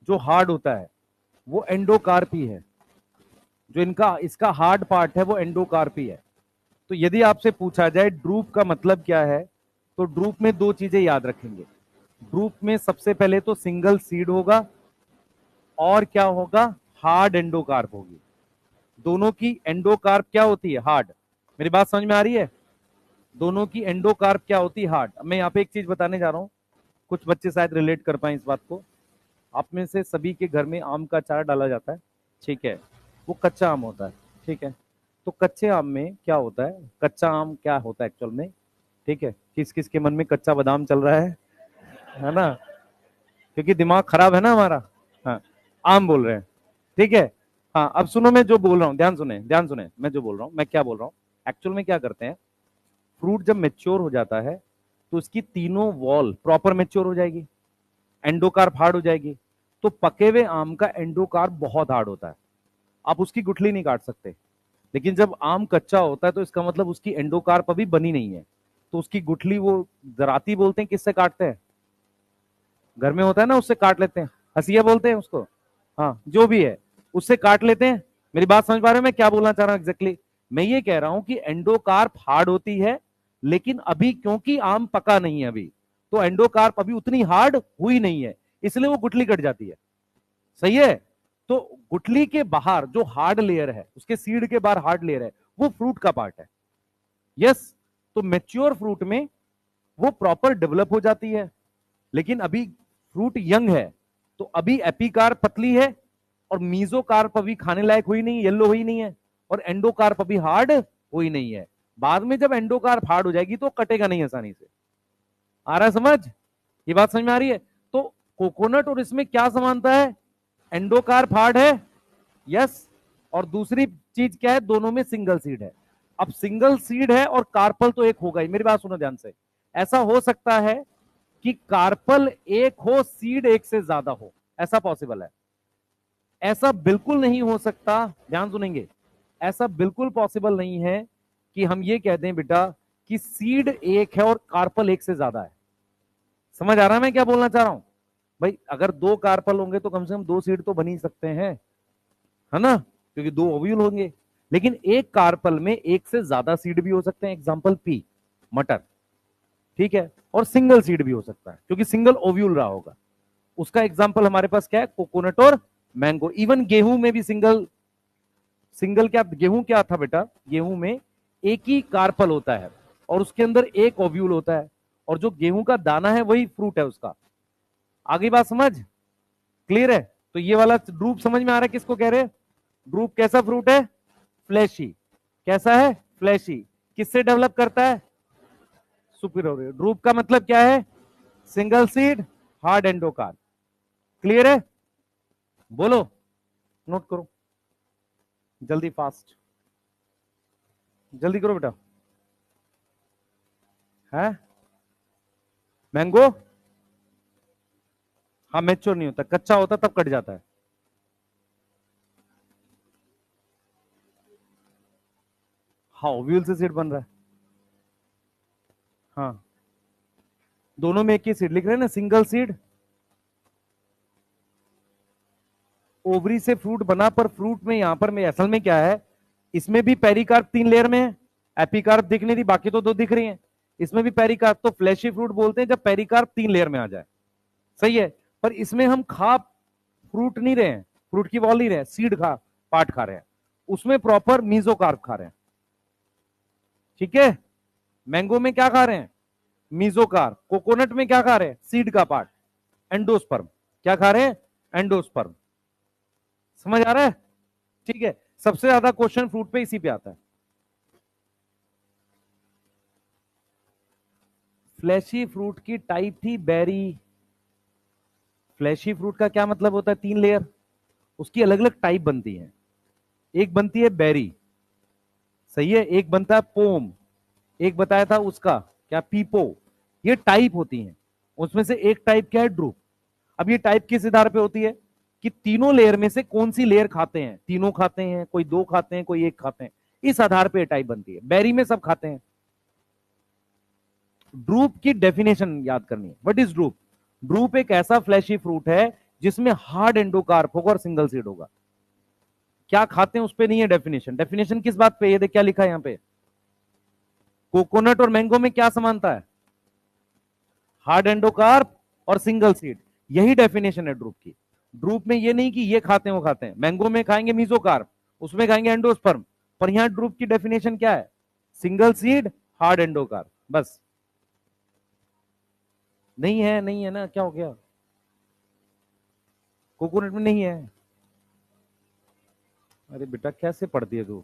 जो हार्ड होता है, वो एंडोकार्प ही है। जो इनका इसका हार्ड पार्ट है वो एंडोकार्प ही है। तो यदि आपसे पूछा जाए ड्रूप का मतलब क्या है, तो ड्रूप में दो चीजें याद रखेंगे। ड्रूप में सबसे पहले तो सिंगल सीड होगा, और क्या होगा? हार्ड एंडोकार्प होगी। दोनों की एंडोकार्प क्या होती है? हार्ड। मेरी बात समझ में आ रही है? दोनों की एंडोकार्प क्या होती है? हार्ड। मैं यहाँ पे एक चीज बताने जा रहा हूँ, कुछ बच्चे शायद रिलेट कर पाए इस बात को। आप में से सभी के घर में आम का अचार डाला जाता है, ठीक है, वो कच्चा आम होता है, ठीक है। तो कच्चे आम में क्या होता है, कच्चा आम क्या होता है एक्चुअल में? ठीक है, किस किस के मन में कच्चा बादाम चल रहा है ना? क्योंकि दिमाग खराब है ना हमारा। हाँ, आम बोल रहे हैं, ठीक है। हाँ, अब सुनो मैं जो बोल रहा हूँ, ध्यान सुने ध्यान सुने, मैं जो बोल रहा हूँ, मैं क्या बोल रहा हूँ। एक्चुअल में क्या करते हैं, फ्रूट जब मेच्योर हो जाता है तो उसकी तीनों वॉल प्रॉपर मेच्योर हो जाएगी, एंडोकार्प हार्ड हो जाएगी। तो पके हुए आम का एंडोकार्प बहुत हार्ड होता है, आप उसकी गुठली नहीं काट सकते। लेकिन जब आम कच्चा होता है तो इसका मतलब उसकी एंडोकार्प अभी बनी नहीं है, तो उसकी गुठली वो दराती बोलते हैं, किससे काटते हैं? घर में होता है ना, उससे काट लेते हैं, हसिया बोलते हैं उसको। हाँ, जो भी है उससे काट लेते हैं। मेरी बात समझ पा रहे हो मैं क्या बोलना चाह रहा हूं एग्जैक्टली? मैं ये कह रहा हूं कि एंडोकार्प हार्ड होती है, लेकिन अभी क्योंकि आम पका नहीं है अभी, तो एंडोकार्प अभी उतनी हार्ड हुई नहीं है, इसलिए वो गुठली कट जाती है। सही है? तो गुठली के बाहर जो हार्ड लेयर है, उसके सीड के बाहर हार्ड लेयर है, वो फ्रूट का पार्ट है। यस। तो मेच्योर फ्रूट में वो प्रॉपर डेवलप हो जाती है, लेकिन अभी फ्रूट यंग है, तो अभी एपिकार्प पतली है, और मीजोकार्प अभी खाने लायक हुई नहीं, येलो हुई नहीं है, और एंडोकार्प अभी हार्ड हुई नहीं है। बाद में जब एंडोकार्प हार्ड हो जाएगी तो कटेगा नहीं आसानी से। आ रहा है समझ? ये बात समझ में आ रही है? तो कोकोनट और इसमें क्या समानता है? एंडोकार्प हार्ड है, यस। और दूसरी चीज क्या है, दोनों में सिंगल सीड है। अब सिंगल सीड है और कार्पल तो एक होगा ही। मेरी बात सुनो ध्यान से, ऐसा हो सकता है कि कार्पल एक हो, सीड एक से ज्यादा हो, ऐसा पॉसिबल है। ऐसा बिल्कुल नहीं हो सकता, ध्यान सुनेंगे, ऐसा बिल्कुल पॉसिबल नहीं है कि हम ये कह दें बेटा कि सीड एक है और कार्पल एक से ज्यादा है। समझ आ रहा है मैं क्या बोलना चाह रहा हूं? भाई अगर दो कार्पल होंगे तो कम से कम दो सीड तो बन ही सकते हैं, है ना, क्योंकि दो ओव्यूल होंगे। लेकिन एक कार्पल में एक से ज्यादा सीड भी हो सकते हैं, एग्जांपल पी, मटर, ठीक है। और सिंगल सीड भी हो सकता है क्योंकि सिंगल ओव्यूल रहा होगा। उसका एग्जांपल हमारे पास क्या है, कोकोनट और मैंगो। इवन गेहूं में भी सिंगल सिंगल क्या, गेहूं क्या था बेटा, गेहूं में एक ही कार्पल होता है और उसके अंदर एक ओव्यूल होता है, और जो गेहूं का दाना है वही फ्रूट है उसका। आगे बात समझ क्लियर है? तो ये वाला ड्रूप समझ में आ रहा है किसको कह रहे हैं? ड्रूप कैसा फ्रूट है? फ्लैशी। कैसा है? फ्लैशी। किससे डेवलप करता है? सुपीरियर। ड्रूप का मतलब क्या है? Single seed, hard endocarp. Clear है? बोलो, नोट करो, जल्दी फास्ट, जल्दी करो बेटा। है मैंगो, हाँ मैच्योर नहीं होता, कच्चा होता तब कट जाता है। हाँ, ओव्यूल से सीड बन रहा है। हाँ, दोनों में एक ही सीड लिख रहे हैं ना, सिंगल सीड। ओवरी से फ्रूट बना, पर फ्रूट में यहां पर में असल में क्या है, इसमें भी पेरिकार्प 3 लेयर में है। एपिकार्प दिख नहीं रही, बाकी तो 2 दिख रही हैं। इसमें भी पेरिकार्प, तो फ्लैशी फ्रूट बोलते हैं जब पेरिकार्प 3 लेयर में आ जाए। सही है। पर इसमें हम खा फ्रूट नहीं रहे हैं, फ्रूट की बॉल नहीं रहे, सीड खा पार्ट खा रहे हैं, उसमें प्रॉपर मीजोकार्प खा रहे हैं। ठीक है। मैंगो में क्या खा रहे हैं? मीजोकार्प। कोकोनट में क्या खा रहे हैं? सीड का पार्ट, एंडोस्पर्म। क्या खा रहे हैं? एंडोस्पर्म। समझ आ रहा है? ठीक है। सबसे ज्यादा क्वेश्चन फ्रूट पे इसी पे आता है। फ्लैशी फ्रूट की टाइप थी बेरी। फ्लैशी फ्रूट का क्या मतलब होता है? 3 लेयर। उसकी अलग अलग टाइप बनती है। एक बनती है बेरी, सही है, एक बनता है पोम, एक बताया था उसका क्या, पीपो। ये टाइप होती हैं। उसमें से एक टाइप क्या है? ड्रूप। अब ये टाइप किस आधार पे होती है कि तीनों लेयर में से कौन सी लेयर खाते हैं, तीनों खाते हैं, कोई 2 खाते हैं, कोई 1 खाते हैं, इस आधार पे टाइप बनती है। बेरी में सब खाते हैं। ड्रूप की डेफिनेशन याद करनी है, व्हाट इज ड्रूप? ड्रूप एक ऐसा फ्लैशी फ्रूट है जिसमें हार्ड एंडोकार्प होगा और सिंगल सीड होगा। क्या खाते हैं उस पे नहीं है डेफिनेशन। डेफिनेशन किस बात पे? ये देख क्या लिखा है यहां पे, कोकोनट और मैंगो में क्या समानता है? हार्ड एंडोकार्प और सिंगल सीड। यही डेफिनेशन है ड्रूप की। ड्रूप में ये नहीं कि ये खाते हैं वो खाते हैं, मैंगो में खाएंगे मीजोकार्प, उसमें खाएंगे एंडोस्पर्म। पर यहां ड्रूप की डेफिनेशन क्या है? सिंगल सीड, हार्ड एंडोकार्प, बस। नहीं है, नहीं है ना, क्या हो गया? कोकोनट में नहीं है। अरे बेटा कैसे पढ़ती है तू?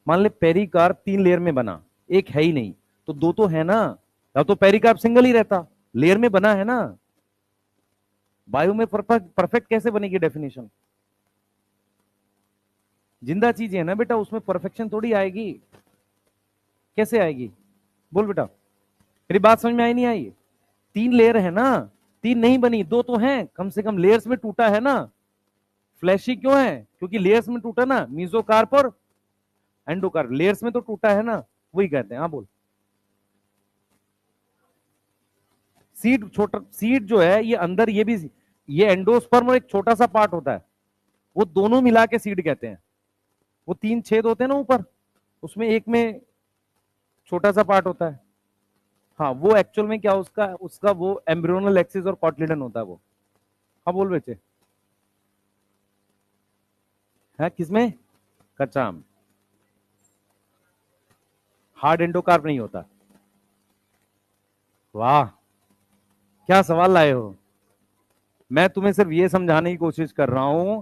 मान ले पेरिकार्प 3 लेयर में बना, एक है ही नहीं, तो दो तो है ना, या तो पेरिकार्प सिंगल ही रहता, लेयर में बना है ना। वायु में परफेक्ट परफेक्ट कैसे बनेगी डेफिनेशन? जिंदा चीज है ना बेटा, उसमें परफेक्शन थोड़ी आएगी, कैसे आएगी? बोल बेटा, मेरी बात समझ में आई नहीं आई? 3 लेयर है ना, 3 नहीं बनी, दो तो हैं, कम से कम लेयर्स में टूटा है ना। फ्लैशी क्यों है? क्योंकि लेयर्स में टूटा ना, मीजोकार्प और एंडोकार्प, लेयर्स में तो टूटा है ना, वही कहते हैं। हाँ बोल। सीड छोटा, सीड जो है ये अंदर, ये भी, ये एंडोस्पर्म और एक छोटा सा पार्ट होता है, वो दोनों मिला के सीड कहते हैं। वो 3 छेद होते हैं ना ऊपर, उसमें एक में छोटा सा पार्ट होता है। हाँ, वो एक्चुअल में क्या, उसका उसका वो एम्ब्रियोनल एक्सिस और कॉटलिडन होता है वो। हाँ बोल बेचे। है किसमें? कच्चा आम। हार्ड एंडोकार्प नहीं होता। वाह, क्या सवाल लाए हो। मैं तुम्हें सिर्फ ये समझाने की कोशिश कर रहा हूं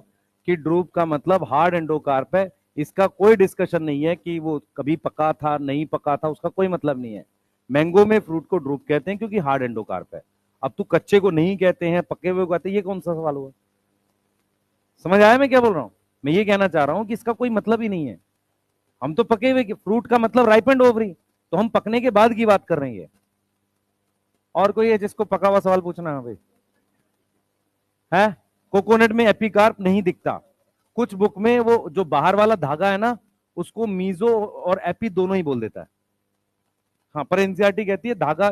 कि ड्रूप का मतलब हार्ड एंडोकार्प है। इसका कोई डिस्कशन नहीं है कि वो कभी पका था नहीं पका था, उसका कोई मतलब नहीं है। मैंगो में फ्रूट को ड्रूप कहते हैं क्योंकि हार्ड एंडोकार्प है। अब तू कच्चे को नहीं कहते हैं, पके हुए को कहते हैं, ये कौन सा सवाल हुआ? समझ आया मैं क्या बोल रहा हूं? मैं ये कहना चाह रहा हूं कि इसका कोई मतलब ही नहीं है। हम तो पके हुए, फ्रूट का मतलब राइपेंड ओवरी, तो हम पकने के बाद की बात कर रहे हैं। और कोई है जिसको पका हुआ सवाल पूछना है भाई? है? कोकोनट में एपिकार्प नहीं दिखता, कुछ बुक में वो जो बाहर वाला धागा है ना, उसको मीजो और एपी दोनों ही बोल देता है। हाँ, पर एनसीईआरटी कहती है धागा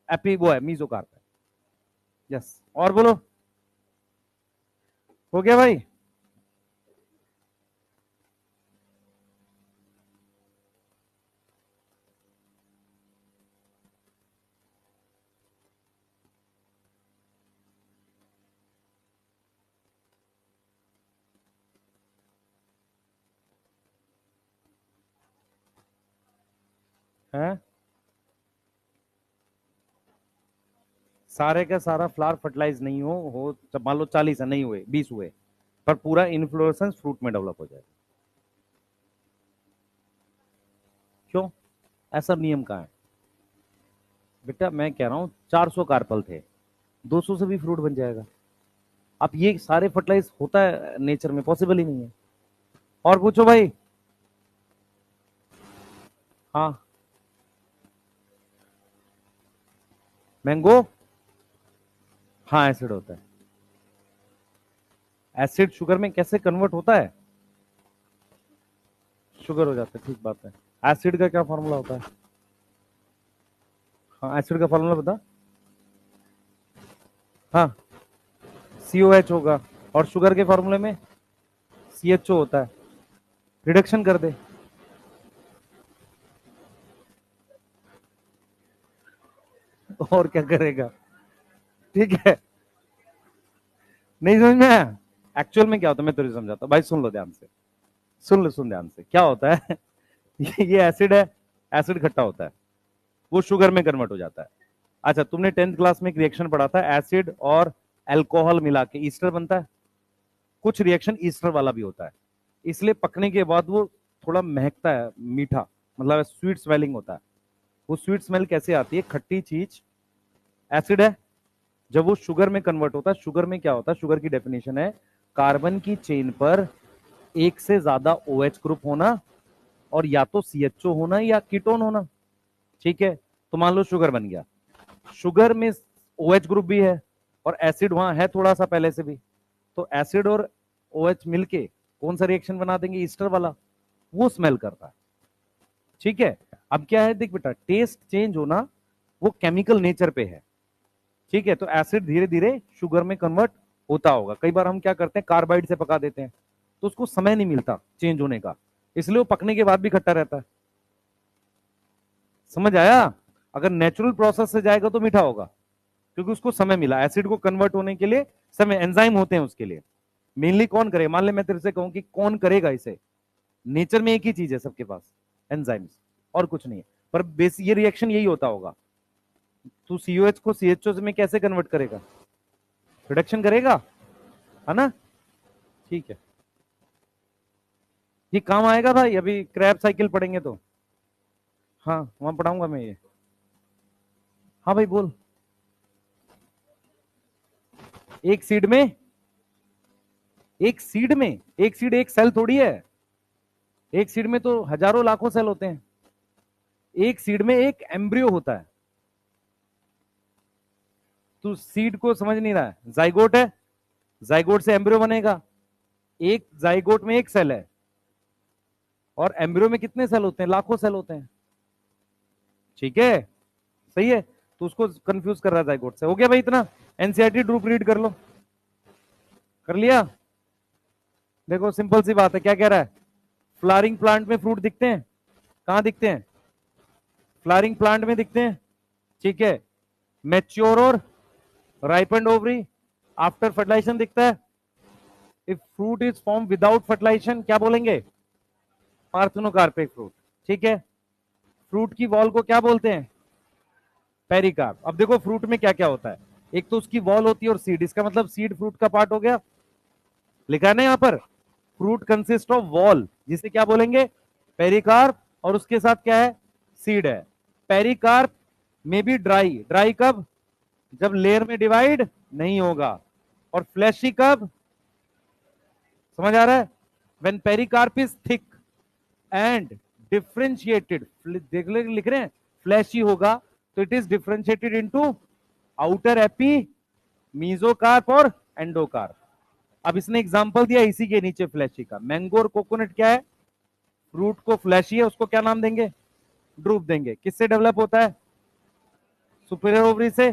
एपी वो है, मीजोकार्प है। यस, और बोलो। हो गया भाई? है? सारे का सारा फ्लावर फर्टिलाइज नहीं हो मान लो 40 है, नहीं हुए 20 हुए, पर पूरा इन्फ्लोरेसेंस फ्रूट में डेवलप हो जाए। क्यों? ऐसा नियम कहाँ है बेटा? मैं कह रहा हूं 400 कार्पल थे, 200 से भी फ्रूट बन जाएगा। अब ये सारे फर्टिलाइज होता है नेचर में? पॉसिबल ही नहीं है। और पूछो भाई। हाँ, मैंगो। हाँ, एसिड होता है। एसिड शुगर में कैसे कन्वर्ट होता है? शुगर हो जाता है, ठीक बात है। एसिड का क्या फॉर्मूला होता है? हाँ, एसिड का फॉर्मूला बता। हाँ, COH होगा, और शुगर के फॉर्मूले में CHO होता है। रिडक्शन कर दे। और क्या करेगा? ठीक है, नहीं समझ में आया? एक्चुअल में क्या होता है मैं तुझे समझाता हूँ भाई, सुन लो ध्यान से। सुन लो, सुन ध्यान से, क्या होता है ये एसिड है, एसिड खट्टा होता है, वो शुगर में कन्वर्ट हो जाता है। अच्छा, तुमने 10th क्लास में एक रिएक्शन पढ़ा था, एसिड और अल्कोहल मिला के ईस्टर बनता है। कुछ रिएक्शन ईस्टर वाला भी होता है, इसलिए पकने के बाद वो थोड़ा महकता है, मीठा, मतलब स्वीट स्मेलिंग होता है। वो स्वीट स्मेल कैसे आती है? खट्टी चीज, एसिड है, जब वो शुगर में कन्वर्ट होता है, शुगर में क्या होता है, शुगर की डेफिनेशन है कार्बन की चेन पर एक से ज्यादा OH ग्रुप होना, और या तो CHO होना या कीटोन होना। ठीक है, तो मान लो शुगर बन गया, शुगर में OH ग्रुप भी है और एसिड वहां है थोड़ा सा पहले से भी, तो एसिड और OH मिलके कौन सा रिएक्शन बना देंगे? ईस्टर वाला। वो स्मेल करता है। ठीक है, अब क्या है देख बेटा, टेस्ट चेंज होना वो केमिकल नेचर पे है। ठीक है, तो एसिड धीरे धीरे शुगर में कन्वर्ट होता होगा। कई बार हम क्या करते हैं, कार्बाइड से पका देते हैं, तो उसको समय नहीं मिलता चेंज होने का, इसलिए वो पकने के बाद भी खट्टा रहता है। समझ आया? अगर नेचुरल प्रोसेस से जाएगा तो मीठा होगा, क्योंकि उसको समय मिला एसिड को कन्वर्ट होने के लिए, समय, एंजाइम होते हैं उसके लिए। मेनली कौन करे? मान ले मैं तेरे से कहूं कि कौन करेगा इसे, नेचर में एक ही चीज है सबके पास, एंजाइम्स, और कुछ नहीं है। पर बेस ये रिएक्शन यही होता होगा। तू COH को CHO में कैसे कन्वर्ट करेगा? रिडक्शन करेगा, है ना? ठीक है, ये काम आएगा भाई, अभी क्रैब साइकिल पढ़ेंगे तो। हाँ वहां पढ़ाऊंगा मैं ये। हाँ भाई बोल। एक सीड में, एक सीड में, एक सीड एक सेल थोड़ी है। एक सीड में तो हजारों लाखों सेल होते हैं। एक सीड में एक एम्ब्रियो होता है। तू सीड को समझ नहीं रहा है। जाइगोट है, जाइगोट से एम्ब्रियो बनेगा। एक जाइगोट में एक सेल है, और एम्ब्रियो में कितने सेल होते हैं? लाखों सेल होते हैं। ठीक है, सही है। तो उसको कंफ्यूज कर रहा है जाइगोट से। हो गया भाई इतना? एनसीईआरटी ड्रूप रीड कर लो। कर लिया? देखो सिंपल सी बात है, क्या कह रहा है? फ्लावरिंग प्लांट में फ्रूट दिखते हैं। कहां दिखते हैं? फ्लावरिंग प्लांट में दिखते हैं। ठीक है। मैच्योर और राइपेंड ओवरी आफ्टर फर्टिलाइजेशन दिखता है। If fruit is form without fertilisation क्या बोलेंगे? Parthenocarpic fruit. ठीक है। फ्रूट की वॉल को क्या बोलते हैं? पेरिकार्प। अब देखो फ्रूट में क्या क्या होता है। एक तो उसकी वॉल होती है और सीड, इसका मतलब सीड फ्रूट का पार्ट हो गया। लिखा है ना यहाँ पर, फ्रूट कंसिस्ट ऑफ वॉल, जिसे क्या बोलेंगे? पेरिकार्प। और उसके साथ क्या है? सीड है। पेरिकार्प में भी ड्राई, ड्राई कब? जब लेयर में डिवाइड नहीं होगा। और फ्लैशी कब? समझ आ रहा है? When pericarp is thick and differentiated, देख ले लिख रहे हैं, फ्लैशी होगा तो it is differentiated into outer AP, mesocarp और एंडोकार्प। अब इसने एग्जांपल दिया इसी के नीचे फ्लैशी का। मैंगो और कोकोनट क्या है? फ्रूट को फ्लैशी है, उसको क्या नाम देंगे? ड्रूप देंगे। किससे डेवलप होता है? सुपीरियर ओवरी से।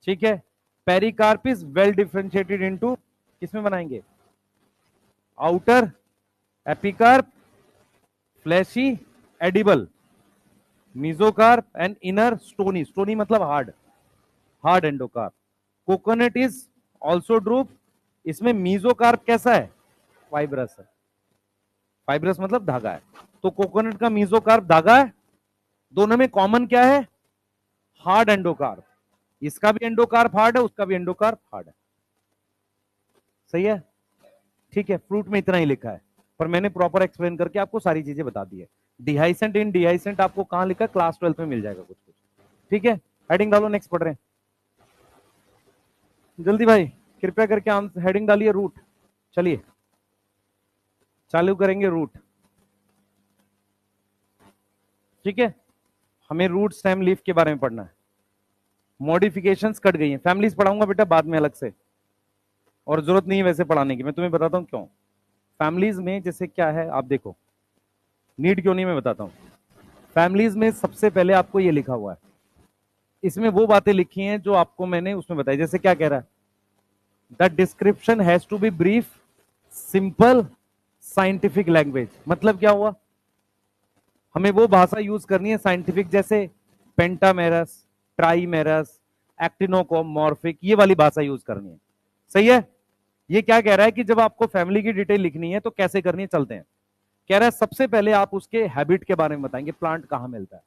ठीक है। Pericarp is well differentiated into, किसमें बनाएंगे? Outer epicarp, fleshy, edible, mesocarp and inner stony, stony मतलब hard, hard endocarp. Coconut is also drupe. इसमें मीजोकार्प कैसा है? फाइब्रस है। फाइब्रस मतलब धागा है। तो कोकोनट का मीजोकार्प धागा है। दोनों में कॉमन क्या है? Hard endocarp. इसका भी एंडोकार्प हार्ड है, उसका भी एंडोकार्प हार्ड है। सही है? ठीक है। फ्रूट में इतना ही लिखा है, पर मैंने प्रॉपर एक्सप्लेन करके आपको सारी चीजें बता दी है। डिहाइसेंट इन डिहाइसेंट आपको कहां लिखा? क्लास 12 में मिल जाएगा कुछ कुछ। ठीक है। हेडिंग डालो, नेक्स्ट पढ़ रहे हैं जल्दी भाई, कृपया करके हेडिंग डालिए रूट। चलिए चालू करेंगे रूट। ठीक है। हमें रूट स्टेम लीफ के बारे में पढ़ना है। मॉडिफिकेशंस कट गई हैं। फैमिलीज पढ़ाऊंगा बेटा बाद में अलग से, और जरूरत नहीं है वैसे पढ़ाने की। मैं तुम्हें बताता हूं क्यों। फैमिलीज में जैसे क्या है आप देखो, नीड क्यों नहीं मैं बताता हूं। फैमिलीज में सबसे पहले आपको ये लिखा हुआ है, इसमें वो बातें लिखी हैं जो आपको मैंने उसमें बताई। जैसे क्या कह रहा है? The description has to be brief, simple, scientific language. मतलब क्या हुआ? हमें वो भाषा यूज करनी है साइंटिफिक, जैसे पेंटामेरस, ट्राईमेरस, एक्टिनोमॉर्फिक, ये वाली भाषा यूज करनी है। सही है? ये क्या कह रहा है कि जब आपको फैमिली की डिटेल लिखनी है तो कैसे करनी है, चलते हैं। कह रहा है सबसे पहले आप उसके हैबिट के बारे में बताएंगे, प्लांट कहां मिलता है।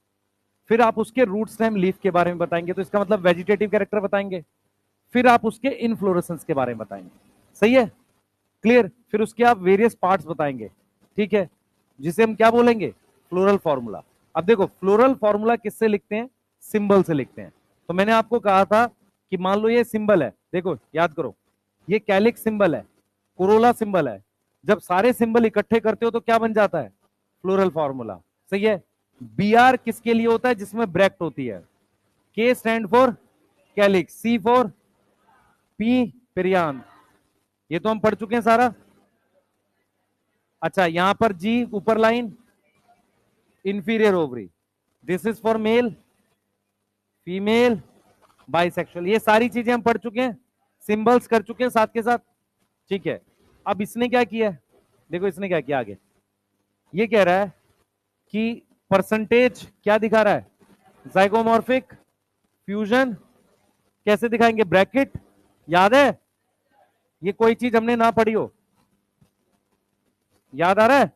फिर आप उसके रूट स्टेम लीफ के बारे में बताएंगे, तो इसका मतलब वेजिटेटिव कैरेक्टर बताएंगे। फिर आप उसके इनफ्लोरेसेंस के बारे में बताएंगे। सही है? क्लियर? फिर उसके आप वेरियस पार्ट्स बताएंगे। ठीक है, जिसे हम क्या बोलेंगे? Floral formula. अब देखो फ्लोरल फॉर्मूला किससे लिखते हैं? सिंबल से लिखते हैं। तो मैंने आपको कहा था कि मान लो ये सिंबल है, देखो याद करो, ये कैलिक्स सिंबल है, कोरोला सिंबल है। जब सारे सिंबल इकट्ठे करते हो तो क्या बन जाता है? Floral formula. सही है? बी आर किसके लिए होता है? जिसमें ब्रैक्ट होती है। K stand for calyx, C for P perianth. ये तो हम पढ़ चुके हैं सारा। अच्छा, यहां पर जी ऊपर line, inferior ovary. This is for male, female, bisexual. ये सारी चीजें हम पढ़ चुके हैं, सिंबल्स कर चुके हैं साथ के साथ। ठीक है। अब इसने क्या किया है? देखो इसने क्या किया आगे। ये कह रहा है कि परसेंटेज क्या दिखा रहा है? Zygomorphic fusion. कैसे दिखाएंगे? ब्रैकेट। याद है? ये कोई चीज हमने ना पढ़ी हो, याद आ रहा है?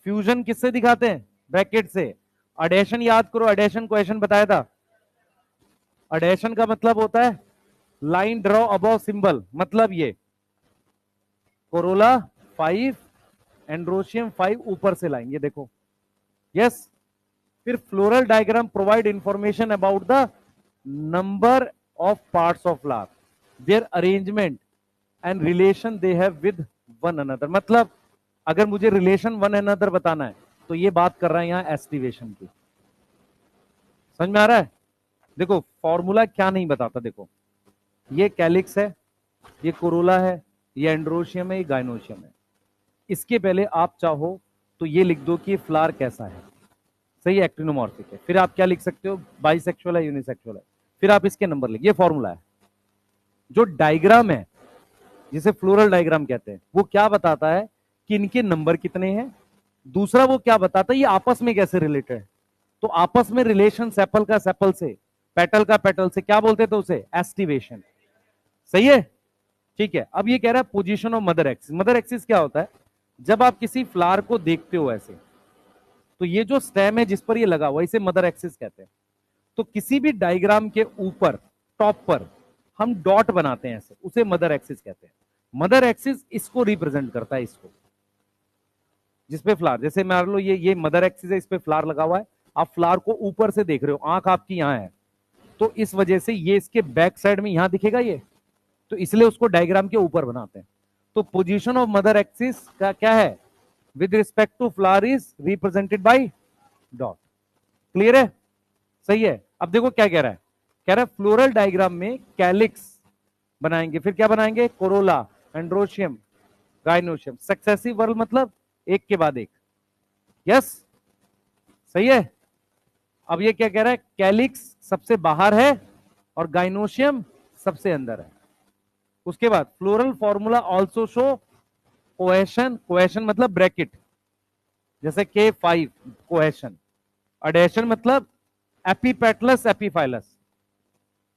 फ्यूजन किससे दिखाते हैं? ब्रैकेट से। अडेशन याद करो, अडेशन क्वेश्चन बताया था। अडेशन का मतलब होता है लाइन ड्रॉ अबव सिंबल। मतलब ये कोरोला 5 एंड्रोशियम 5 ऊपर से लाएंगे, देखो, यस। फिर floral diagram provide information about the number of parts of flower, their arrangement and relation they have with one another. मतलब अगर मुझे रिलेशन वन अनदर बताना है तो ये बात कर रहा है यहां एस्टिवेशन की। समझ में आ रहा है? देखो फॉर्मूला क्या नहीं बताता, देखो ये कैलिक्स है, ये कोरोला है, ये एंड्रोशियम है, ये गाइनोशियम है। इसके पहले आप चाहो तो ये लिख दो कि ये फ्लावर कैसा है, सही है, एक्टिनोमॉर्फिक है। फिर आप क्या लिख सकते हो, बाइसेक्सुअल है, यूनिसेक्सुअल है। फिर आप इसके नंबर लिख, ये फॉर्मूला है। जो डायग्राम है जिसे फ्लोरल डायग्राम कहते हैं, वो क्या बताता है कि इनके नंबर कितने हैं। दूसरा वो क्या बताता है ये आपस में कैसे रिलेटेड है। तो आपस में रिलेशन सेपल का सेपल से, पेटल का पेटल से, क्या बोलते थे उसे, एस्टिवेशन। सही है, ठीक है। अब ये कह रहा है position of mother axis. Mother axis क्या होता है, जब आप किसी फ्लावर को देखते हो ऐसे, तो ये जो स्टेम है जिस पर ये लगा हुआ इसे मदर एक्सिस कहते हैं। तो किसी भी डायग्राम के ऊपर टॉप पर हम डॉट बनाते हैं ऐसे, उसे मदर एक्सिस कहते हैं। मदर एक्सिस इसको रिप्रेजेंट करता है, इसको, जिसपे फ्लावर, जैसे मान लो ये मदर एक्सिस है, इस पे फ्लावर लगा हुआ है, आप फ्लावर को ऊपर से देख रहे हो, आंख आपकी यहां है, तो इस वजह से ये इसके बैक साइड में यहां दिखेगा ये, तो इसलिए उसको डायग्राम के ऊपर बनाते हैं। तो पोजीशन ऑफ मदर एक्सिस का क्या है, with respect to flower is represented by dot. Clear है, सही है। अब देखो क्या कह रहा है, कह रहा है फ्लोरल डायग्राम में कैलिक्स बनाएंगे, फिर क्या बनाएंगे, corolla, androecium, gynoecium, successive whorl मतलब एक के बाद एक, यस, सही है। अब ये क्या कह रहा है, कैलिक्स सबसे बाहर है और गाइनोशियम सबसे अंदर है। उसके बाद floral formula also show cohesion, cohesion मतलब ब्रैकेट, जैसे K5 कोहेशन, अडेशन मतलब एपीपेटलस एपीफाइलस,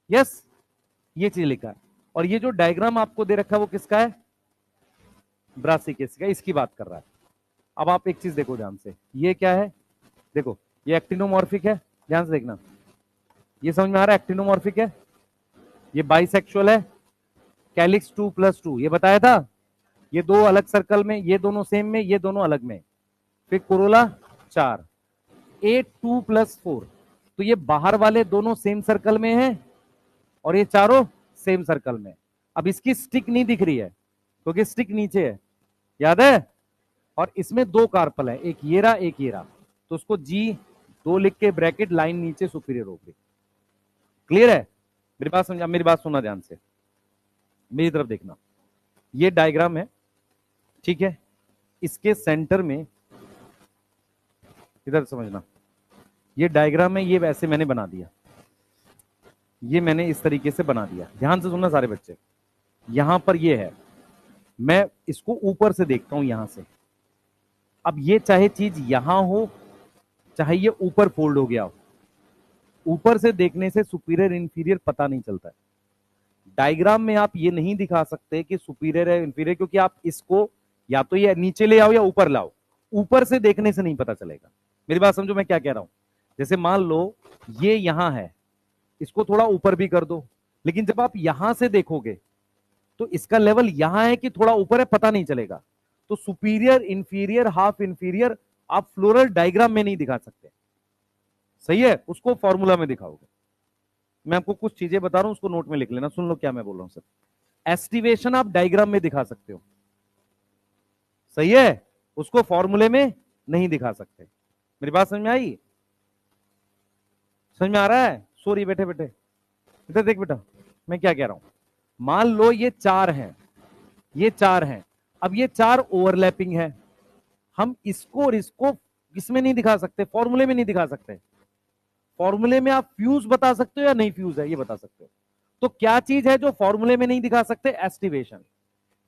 यस, ये चीज लिखा है। और ये जो डायग्राम आपको दे रखा है वो किसका है, ब्रासिकेस का, इसकी बात कर रहा है। अब आप एक चीज देखो ध्यान से, ये क्या है, देखो ये एक्टिनोमॉर्फिक है, ध्यान से देखना, ये समझ में आ रहा है, एक्टिनोमॉर्फिक है, ये बाइसेक्सुअल है, कैलिक्स 2+2 ये बताया था, ये दो अलग सर्कल में, ये दोनों सेम में, ये दोनों अलग में। फिर कोरोला 4, 8 2+4, तो ये बाहर वाले दोनों सेम सर्कल में हैं और ये चारों सेम सर्कल में। अब इसकी स्टिक नहीं दिख रही है क्योंकि स्टिक नीचे है, याद है, और इसमें दो कार्पल है, एक ये रहा एक ये रहा, तो उसको G2 लिख के ब्रैकेट, लाइन नीचे सुपीरियर ओवरी। क्लियर है, मेरी बात समझा, मेरी बात सुनना ध्यान से, मेरी तरफ देखना, ये डायग्राम है, ठीक है, इसके सेंटर में, इधर समझना, ये डायग्राम है, ये वैसे मैंने बना दिया, ये मैंने इस तरीके से बना दिया, ध्यान से सुनना सारे बच्चे। यहां पर ये है, मैं इसको ऊपर से देखता हूं यहां से। अब ये चाहे चीज यहां हो चाहे ये ऊपर फोल्ड हो गया हो, ऊपर से देखने से सुपीरियर इंफीरियर पता नहीं चलता है। डायग्राम में आप ये नहीं दिखा सकते कि सुपीरियर है इंफीरियर, क्योंकि आप इसको या तो ये नीचे ले आओ या ऊपर लाओ, ऊपर से देखने से नहीं पता चलेगा। मेरी बात समझो मैं क्या कह रहा हूं, जैसे मान लो ये यहां है, इसको थोड़ा ऊपर भी कर दो, लेकिन जब आप यहां से देखोगे तो इसका लेवल यहां है कि थोड़ा ऊपर है पता नहीं चलेगा। तो सुपीरियर इंफीरियर हाफ इंफीरियर आप फ्लोरल डायग्राम में नहीं दिखा सकते, सही है, उसको फॉर्मूला में दिखाओगे। मैं आपको कुछ चीजें बता रहा हूं, उसको नोट में लिख लेना, सुन लो क्या मैं बोल रहा हूं सर। एस्टिवेशन आप डायग्राम में दिखा सकते हो, सही है, उसको फॉर्मूले में नहीं दिखा सकते। मेरी बात समझ में आई, समझ में आ रहा है, सॉरी बैठे बैठे इधर देख बेटा, मैं क्या कह रहा हूं, मान लो ये 4 हैं, ये 4 हैं, अब ये 4 ओवरलैपिंग है, हम इसको और इसको इसमें नहीं दिखा सकते, फॉर्मूले में नहीं दिखा सकते। फॉर्मूले में आप फ्यूज बता सकते हो या नहीं फ्यूज है ये बता सकते हो। तो क्या चीज है जो फॉर्मूले में नहीं दिखा सकते, एस्टिवेशन।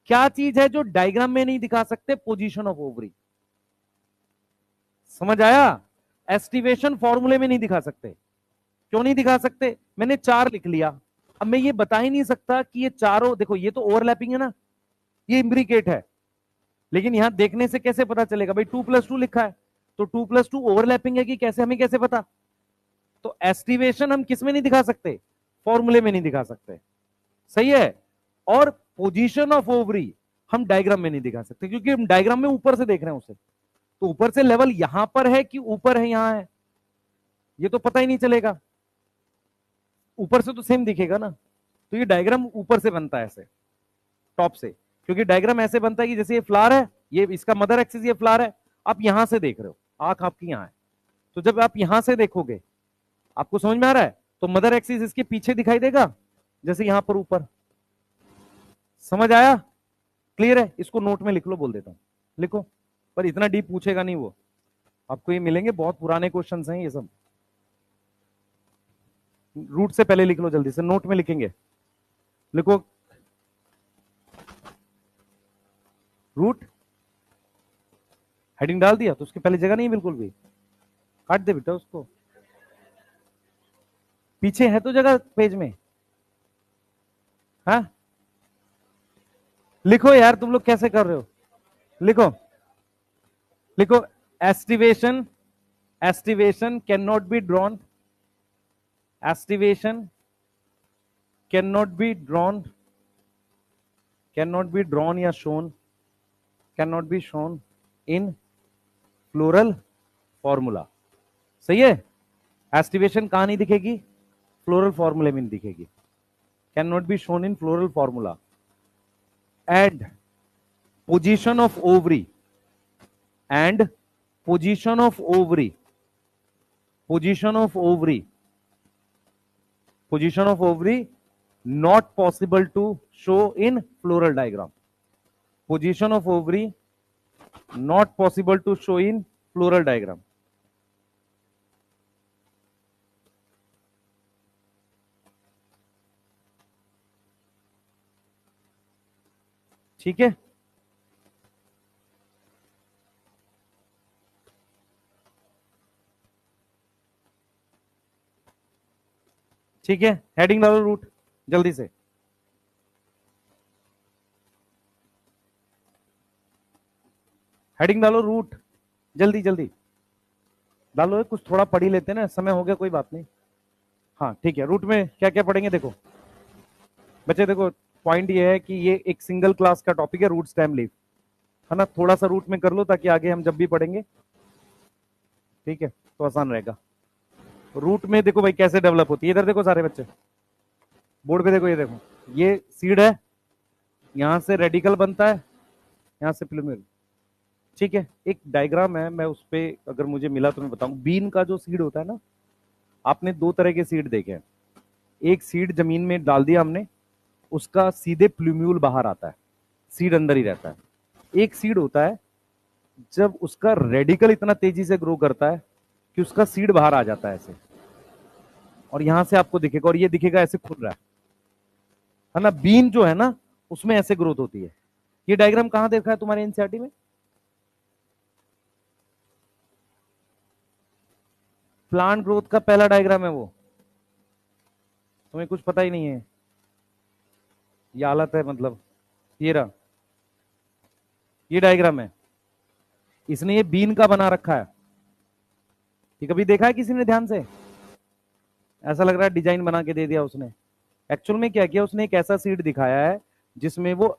क्या चीज है जो डायग्राम में नहीं दिखा सकते, पोजीशन ऑफ ओवरी। समझ आया, एस्टिवेशन फॉर्मूले में नहीं दिखा सकते। क्यों नहीं दिखा सकते, मैंने 4 लिख लिया, अब मैं ये बता ही नहीं सकता कि ये चारों, देखो ये तो ओवरलैपिंग है ना, ये इम्ब्रिकेट है, लेकिन यहां देखने से कैसे पता चलेगा भाई 2+2 लिखा है, तो 2+2 ओवरलैपिंग है कि कैसे, हमें कैसे पता। तो एस्टिवेशन हम किस में नहीं दिखा सकते, फॉर्मूले में नहीं दिखा सकते, सही है। और पोजीशन ऑफ ओवरी हम डायग्राम में नहीं दिखा सकते क्योंकि हम डायग्राम में ऊपर से देख रहे हैं उसे, तो ऊपर से लेवल यहां पर है कि ऊपर है यहां है ये तो पता ही नहीं चलेगा, ऊपर से तो सेम दिखेगा ना। तो ये डायग्राम ऊपर से बनता है ऐसे टॉप से, क्योंकि डायग्राम ऐसे बनता है कि जैसे ये फ्लावर है, ये इसका मदर एक्सिस ये फ्लावर है, आप यहां से देख रहे हो, आंख आपकी यहां है, तो जब आप यहां से देखोगे आपको समझ में आ रहा है, तो मदर एक्सिस इसके पीछे दिखाई देगा जैसे यहां पर ऊपर। समझ आया? क्लियर है? इसको नोट में लिख लो, बोल देता हूं लिखो, पर इतना डीप पूछेगा नहीं वो, आपको ये मिलेंगे बहुत पुराने क्वेश्चंस हैं ये सब। रूट से पहले लिख लो जल्दी से, नोट में लिखेंगे, लिखो रूट, हेडिंग डाल दिया तो उसके पहले जगह नहीं है बिल्कुल भी, काट दे बेटा उसको, पीछे है तो जगह पेज में। हाँ लिखो यार, तुम लोग कैसे कर रहे हो, लिखो लिखो, aestivation, aestivation can not be drawn, aestivation can not be drawn, can not be drawn या shown, can not be shown in floral formula. सही है? एस्टिवेशन कहां नहीं दिखेगी? फ्लोरल फॉर्मूले में नहीं दिखेगी, can not be shown in floral formula. And position of ovary, and position of ovary, position of ovary, position of ovary not possible to show in floral diagram, position of ovary not possible to show in floral diagram। ठीक है? ठीक है, heading डालो root जल्दी से, heading डालो root, जल्दी जल्दी डालो, कुछ थोड़ा पढ़ ही लेते हैं ना, समय हो गया कोई बात नहीं। हाँ ठीक है, रूट में क्या क्या पढ़ेंगे देखो बच्चे, देखो पॉइंट ये है कि ये एक सिंगल क्लास का टॉपिक है, रूट स्टेम लीफ, है ना, थोड़ा सा रूट में कर लो ताकि आगे हम जब भी पढ़ेंगे ठीक है तो आसान रहेगा। रूट में देखो भाई कैसे डेवलप होती है, इधर देखो सारे बच्चे बोर्ड पे देखो, ये देखो ये सीड है, यहां से रेडिकल बनता है, यहां से प्लूम्यूल। ठीक है, एक डायग्राम है, मैं उस पे अगर मुझे मिला तो मैं बताऊं। बीन का जो सीड होता है ना, आपने दो तरह के सीड देखे हैं, एक सीड जमीन में डाल दिया हमने, उसका सीधे प्लूम्यूल बाहर आता है, सीड अंदर ही रहता है। एक सीड होता है जब उसका रेडिकल इतना तेजी से ग्रो करता है कि उसका सीड बाहर आ जाता है ऐसे, और यहां से आपको दिखेगा, और ये दिखेगा ऐसे खुल रहा है ना। बीन जो है ना उसमें ऐसे ग्रोथ होती है। ये डायग्राम कहां देखा है तुम्हारे एनसीईआरटी में? प्लांट ग्रोथ का पहला डायग्राम है वो, तुम्हें कुछ पता ही नहीं है, ये हालत है मतलब। ये रहा, ये डायग्राम है, इसने ये बीन का बना रखा है, ये कभी देखा है किसी ने ध्यान से? ऐसा लग रहा है डिजाइन बना के दे दिया उसने, एक्चुअल में क्या किया उसने, एक ऐसा सीड दिखाया है जिसमें वो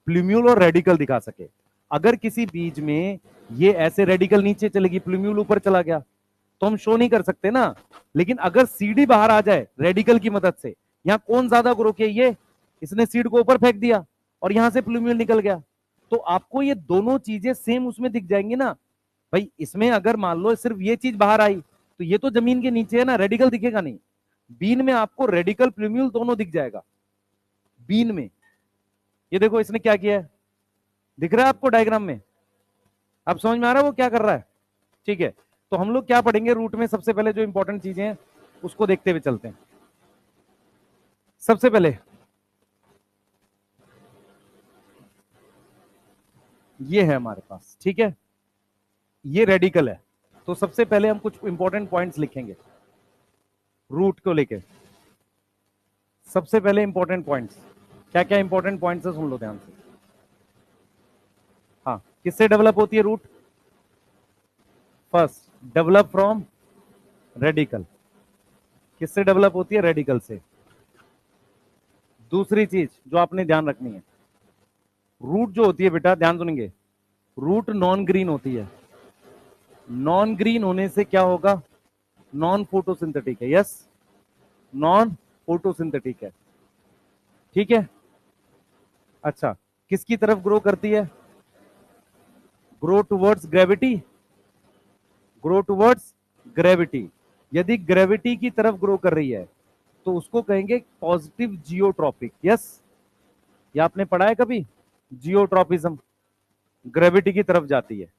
प्लूम्यूल और रेडिकल दिखा सके। अगर किसी बीज में ये ऐसे रेडिकल नीचे चलेगी, प्लूम्यूल ऊपर चला गया, तो हम शो नहीं कर सकते ना। लेकिन अगर सीडी बाहर आ जाए रेडिकल की मदद से, यहाँ कौन ज्यादा ग्रो किया, ये, इसने सीड को ऊपर फेंक दिया और यहां से प्लूम्यूल निकल गया, तो आपको ये दोनों चीजें सेम उसमें दिख जाएंगी ना भाई। इसमें अगर मान लो सिर्फ ये चीज बाहर आई तो ये तो जमीन के नीचे है ना, रेडिकल दिखेगा नहीं। बीन में आपको रेडिकल प्लूम्यूल दोनों दिख जाएगा बीन में। ये देखो इसने क्या किया है, दिख रहा है आपको डायग्राम में? अब समझ में आ रहा है वो क्या कर रहा है? ठीक है, तो हम लोग क्या पढ़ेंगे रूट में, सबसे पहले जो इंपॉर्टेंट चीजें हैं उसको देखते हुए चलते हैं। सबसे पहले ये है हमारे पास, ठीक है, ये रेडिकल है। तो सबसे पहले हम कुछ इंपॉर्टेंट पॉइंट्स लिखेंगे रूट को लेके। सबसे पहले इंपॉर्टेंट पॉइंट्स, क्या क्या इंपॉर्टेंट पॉइंट्स है सुन लो ध्यान से। हाँ, किससे डेवलप होती है root? First, develop from radicle. किससे डेवलप होती है? रेडिकल से। दूसरी चीज जो आपने ध्यान रखनी है, रूट जो होती है बेटा, ध्यान सुनेंगे, रूट नॉन ग्रीन होती है। नॉन ग्रीन होने से क्या होगा? नॉन फोटोसिंथेटिक है। यस, नॉन फोटोसिंथेटिक है। ठीक है। अच्छा, किसकी तरफ ग्रो करती है? Grow towards gravity, grow towards gravity. यदि ग्रेविटी की तरफ ग्रो कर रही है तो उसको कहेंगे पॉजिटिव जियोट्रॉपिक। यस, ये आपने पढ़ा है कभी? जियोट्रॉपिज्म, ग्रेविटी की तरफ जाती है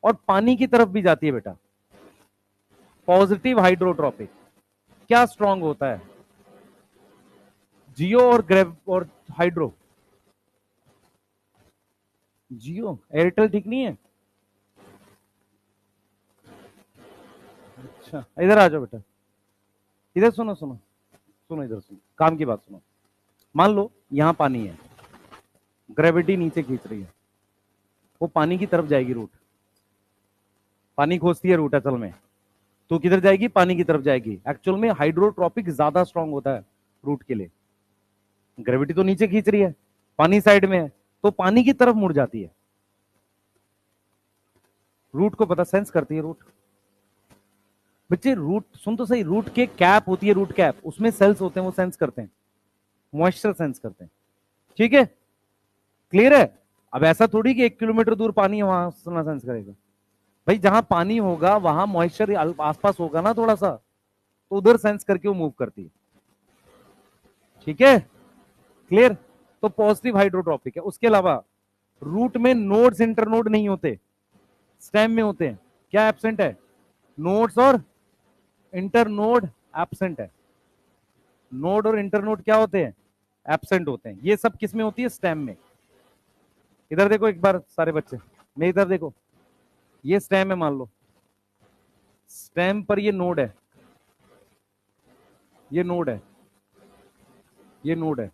और पानी की तरफ भी जाती है बेटा। पॉजिटिव हाइड्रोट्रॉपिक क्या स्ट्रांग होता है? जियो और ग्रेव और हाइड्रो। जियो, एयरटेल ठीक नहीं है? अच्छा, इधर आ जाओ बेटा, इधर सुनो सुनो सुनो, इधर सुनो, काम की बात सुनो। मान लो यहां पानी है, ग्रेविटी नीचे खींच रही है, वो पानी की तरफ जाएगी रूट। पानी खोजती है रूट असल में, तो किधर जाएगी? पानी की तरफ जाएगी। एक्चुअल में हाइड्रोट्रॉपिक ज्यादा स्ट्रांग होता है रूट के लिए। ग्रेविटी तो नीचे खींच रही है, पानी साइड में है, तो पानी की तरफ मुड़ जाती है। रूट को पता, सेंस करती है रूट। बच्चे रूट सुन तो सही, रूट के कैप होती है, रूट कैप, उसमें सेल्स होते हैं, वो सेंस करते हैं, मॉइस्चर सेंस करते हैं। ठीक है, क्लियर है? अब ऐसा थोड़ी कि 1 किलोमीटर दूर पानी है वहां सुना सेंस करेगा। भाई जहां पानी होगा वहां मॉइस्चर आसपास होगा ना थोड़ा सा, तो उधर सेंस करके वो मूव करती है। ठीक है, क्लियर? तो पॉजिटिव हाइड्रोट्रॉपिक है। उसके अलावा रूट में नोड्स इंटरनोड नहीं होते, स्टेम में होते हैं। क्या एब्सेंट है? नोड्स और इंटरनोड एब्सेंट है। नोड और इंटरनोड क्या होते हैं? एब्सेंट होते हैं। ये सब किस में होती है? स्टेम में। इधर देखो एक बार सारे बच्चे, मैं इधर देखो, ये स्टेम है मान लो, स्टेम पर ये नोड है, ये नोड है, ये नोड है,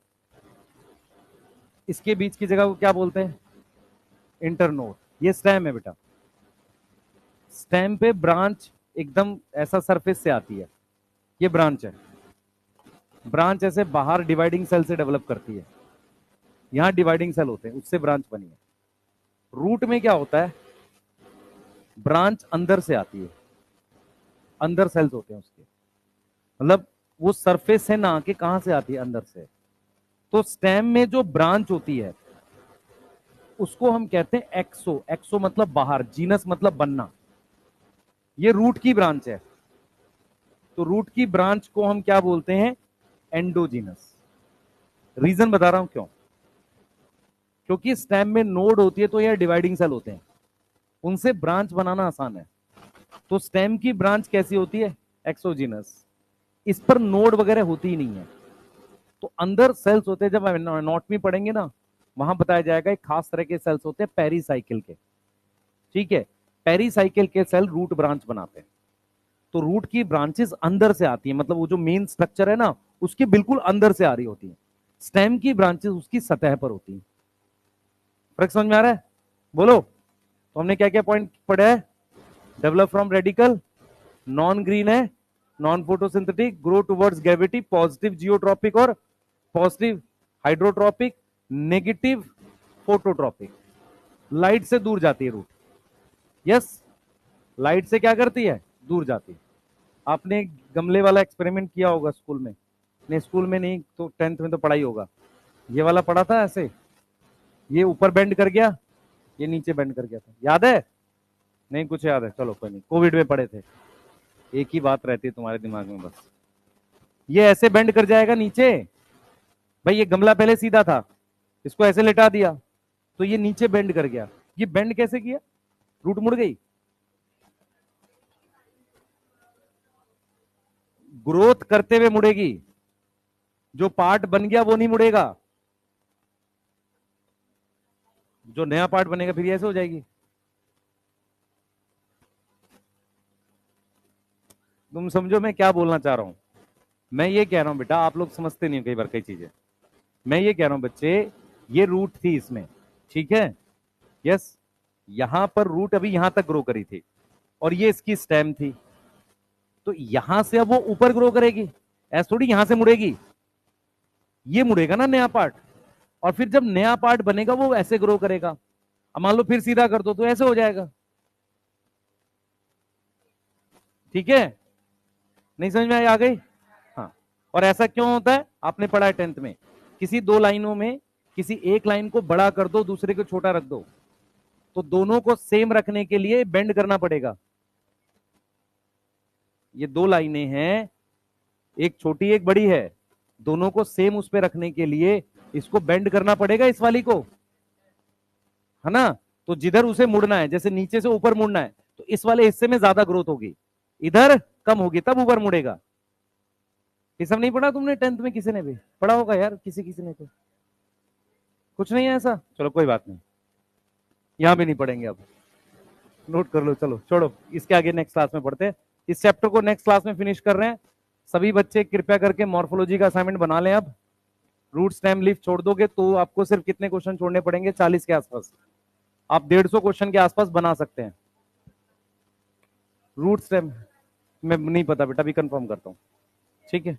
इसके बीच की जगह को क्या बोलते हैं? इंटरनोड। ये स्टेम है बेटा। स्टेम पे ब्रांच एकदम ऐसा सरफेस से आती है, ये ब्रांच है। ब्रांच ऐसे बाहर डिवाइडिंग सेल से डेवलप करती है, यहां डिवाइडिंग सेल होते हैं, उससे ब्रांच बनी है। रूट में क्या होता है? ब्रांच अंदर से आती है, अंदर सेल्स होते हैं उसके, मतलब वो सरफेस से ना आके कहां से आती है? अंदर से। तो स्टेम में जो ब्रांच होती है उसको हम कहते हैं एक्सो। एक्सो मतलब बाहर, जीनस मतलब बनना। ये रूट की ब्रांच है, तो रूट की ब्रांच को हम क्या बोलते हैं? एंडोजीनस। रीजन बता रहा हूं क्यों। क्योंकि स्टेम में नोड होती है तो यह डिवाइडिंग सेल होते हैं, उनसे ब्रांच बनाना आसान है। तो स्टेम की ब्रांच कैसी होती है? एक्सोजीनस। इस पर नोड वगैरह होती ही नहीं है, तो अंदर सेल्स होते हैं। जब नोट में पढ़ेंगे ना, वहां बताया जाएगा एक खास तरह के सेल्स होते हैं पेरीसाइकिल के। ठीक है, पेरीसाइकिल के सेल रूट ब्रांच बनाते हैं। तो रूट की ब्रांचेस अंदर से आती है, मतलब वो जो मेन स्ट्रक्चर है ना, उसके बिल्कुल अंदर से आ रही होती है। स्टेम की ब्रांचेस उसकी सतह पर होती है। फर्क समझ में आ रहा है? बोलो। तो हमने क्या क्या पॉइंट पढ़े हैं? Develop from radicle, non green है, non photosynthetic, grow towards gravity, positive geotropic और positive hydrotropic, negative phototropic. Light से दूर जाती है रूट। यस, लाइट से क्या करती है? दूर जाती है। आपने गमले वाला एक्सपेरिमेंट किया होगा स्कूल में, नहीं स्कूल में नहीं तो 10th में तो पढ़ाई होगा। ये वाला पढ़ा था ऐसे, ये ऊपर बेंड कर गया, ये नीचे बेंड कर गया था, याद है? नहीं कुछ याद है? चलो कोई नहीं, कोविड में पढ़े थे। एक ही बात रहती है तुम्हारे दिमाग में बस, ये ऐसे बेंड कर जाएगा नीचे। भाई ये गमला पहले सीधा था, इसको ऐसे लेटा दिया तो ये नीचे बेंड कर गया। ये बेंड कैसे किया? रूट मुड़ गई। ग्रोथ करते हुए मुड़ेगी, जो पार्ट बन गया वो नहीं मुड़ेगा, जो नया पार्ट बनेगा फिर ऐसे हो जाएगी। तुम समझो मैं क्या बोलना चाह रहा हूं। मैं ये कह रहा हूं बेटा, आप लोग समझते नहीं हो कई बार कई चीजें। मैं ये कह रहा हूं बच्चे, ये रूट थी इसमें, ठीक है? यस, यहां पर रूट अभी यहां तक ग्रो करी थी और ये इसकी स्टेम थी। तो यहां से अब वो ऊपर ग्रो करेगी, ऐसा थोड़ी यहां से मुड़ेगी, ये मुड़ेगा ना नया पार्ट। और फिर जब नया पार्ट बनेगा वो ऐसे ग्रो करेगा। अब मान लो फिर सीधा कर दो तो ऐसे हो जाएगा। ठीक है, नहीं समझ में आ गई? हाँ। और ऐसा क्यों होता है, आपने पढ़ा है 10th में, किसी दो लाइनों में किसी एक लाइन को बड़ा कर दो, दूसरे को छोटा रख दो, तो दोनों को सेम रखने के लिए बेंड करना पड़ेगा। ये दो लाइनें हैं, एक छोटी एक बड़ी है, दोनों को सेम उस पे रखने के लिए इसको बेंड करना पड़ेगा, इस वाली को, है ना? तो जिधर उसे मुड़ना है, जैसे नीचे से ऊपर मुड़ना है, तो इस वाले हिस्से में ज्यादा ग्रोथ होगी, इधर कम होगी, तब ऊपर मुड़ेगा। ये सब नहीं पढ़ा तुमने 10th में? किसी ने भी पढ़ा होगा यार, किसी किसी ने तो। कुछ नहीं है ऐसा, चलो कोई बात नहीं, यहां भी नहीं पढ़ेंगे अब, नोट कर लो। चलो छोड़ो, इसके आगे नेक्स्ट क्लास में पढ़ते हैं। इस चैप्टर को नेक्स्ट क्लास में फिनिश कर रहे हैं। सभी बच्चे कृपया करके मॉर्फोलॉजी का असाइनमेंट बना लें। अब रूट स्टेम लीफ छोड़ दोगे तो आपको सिर्फ कितने क्वेश्चन छोड़ने पड़ेंगे? 40 के आसपास। आप 150 क्वेश्चन के आसपास बना सकते हैं। रूट स्टेम में नहीं पता बेटा, अभी कंफर्म करता हूँ। ठीक है।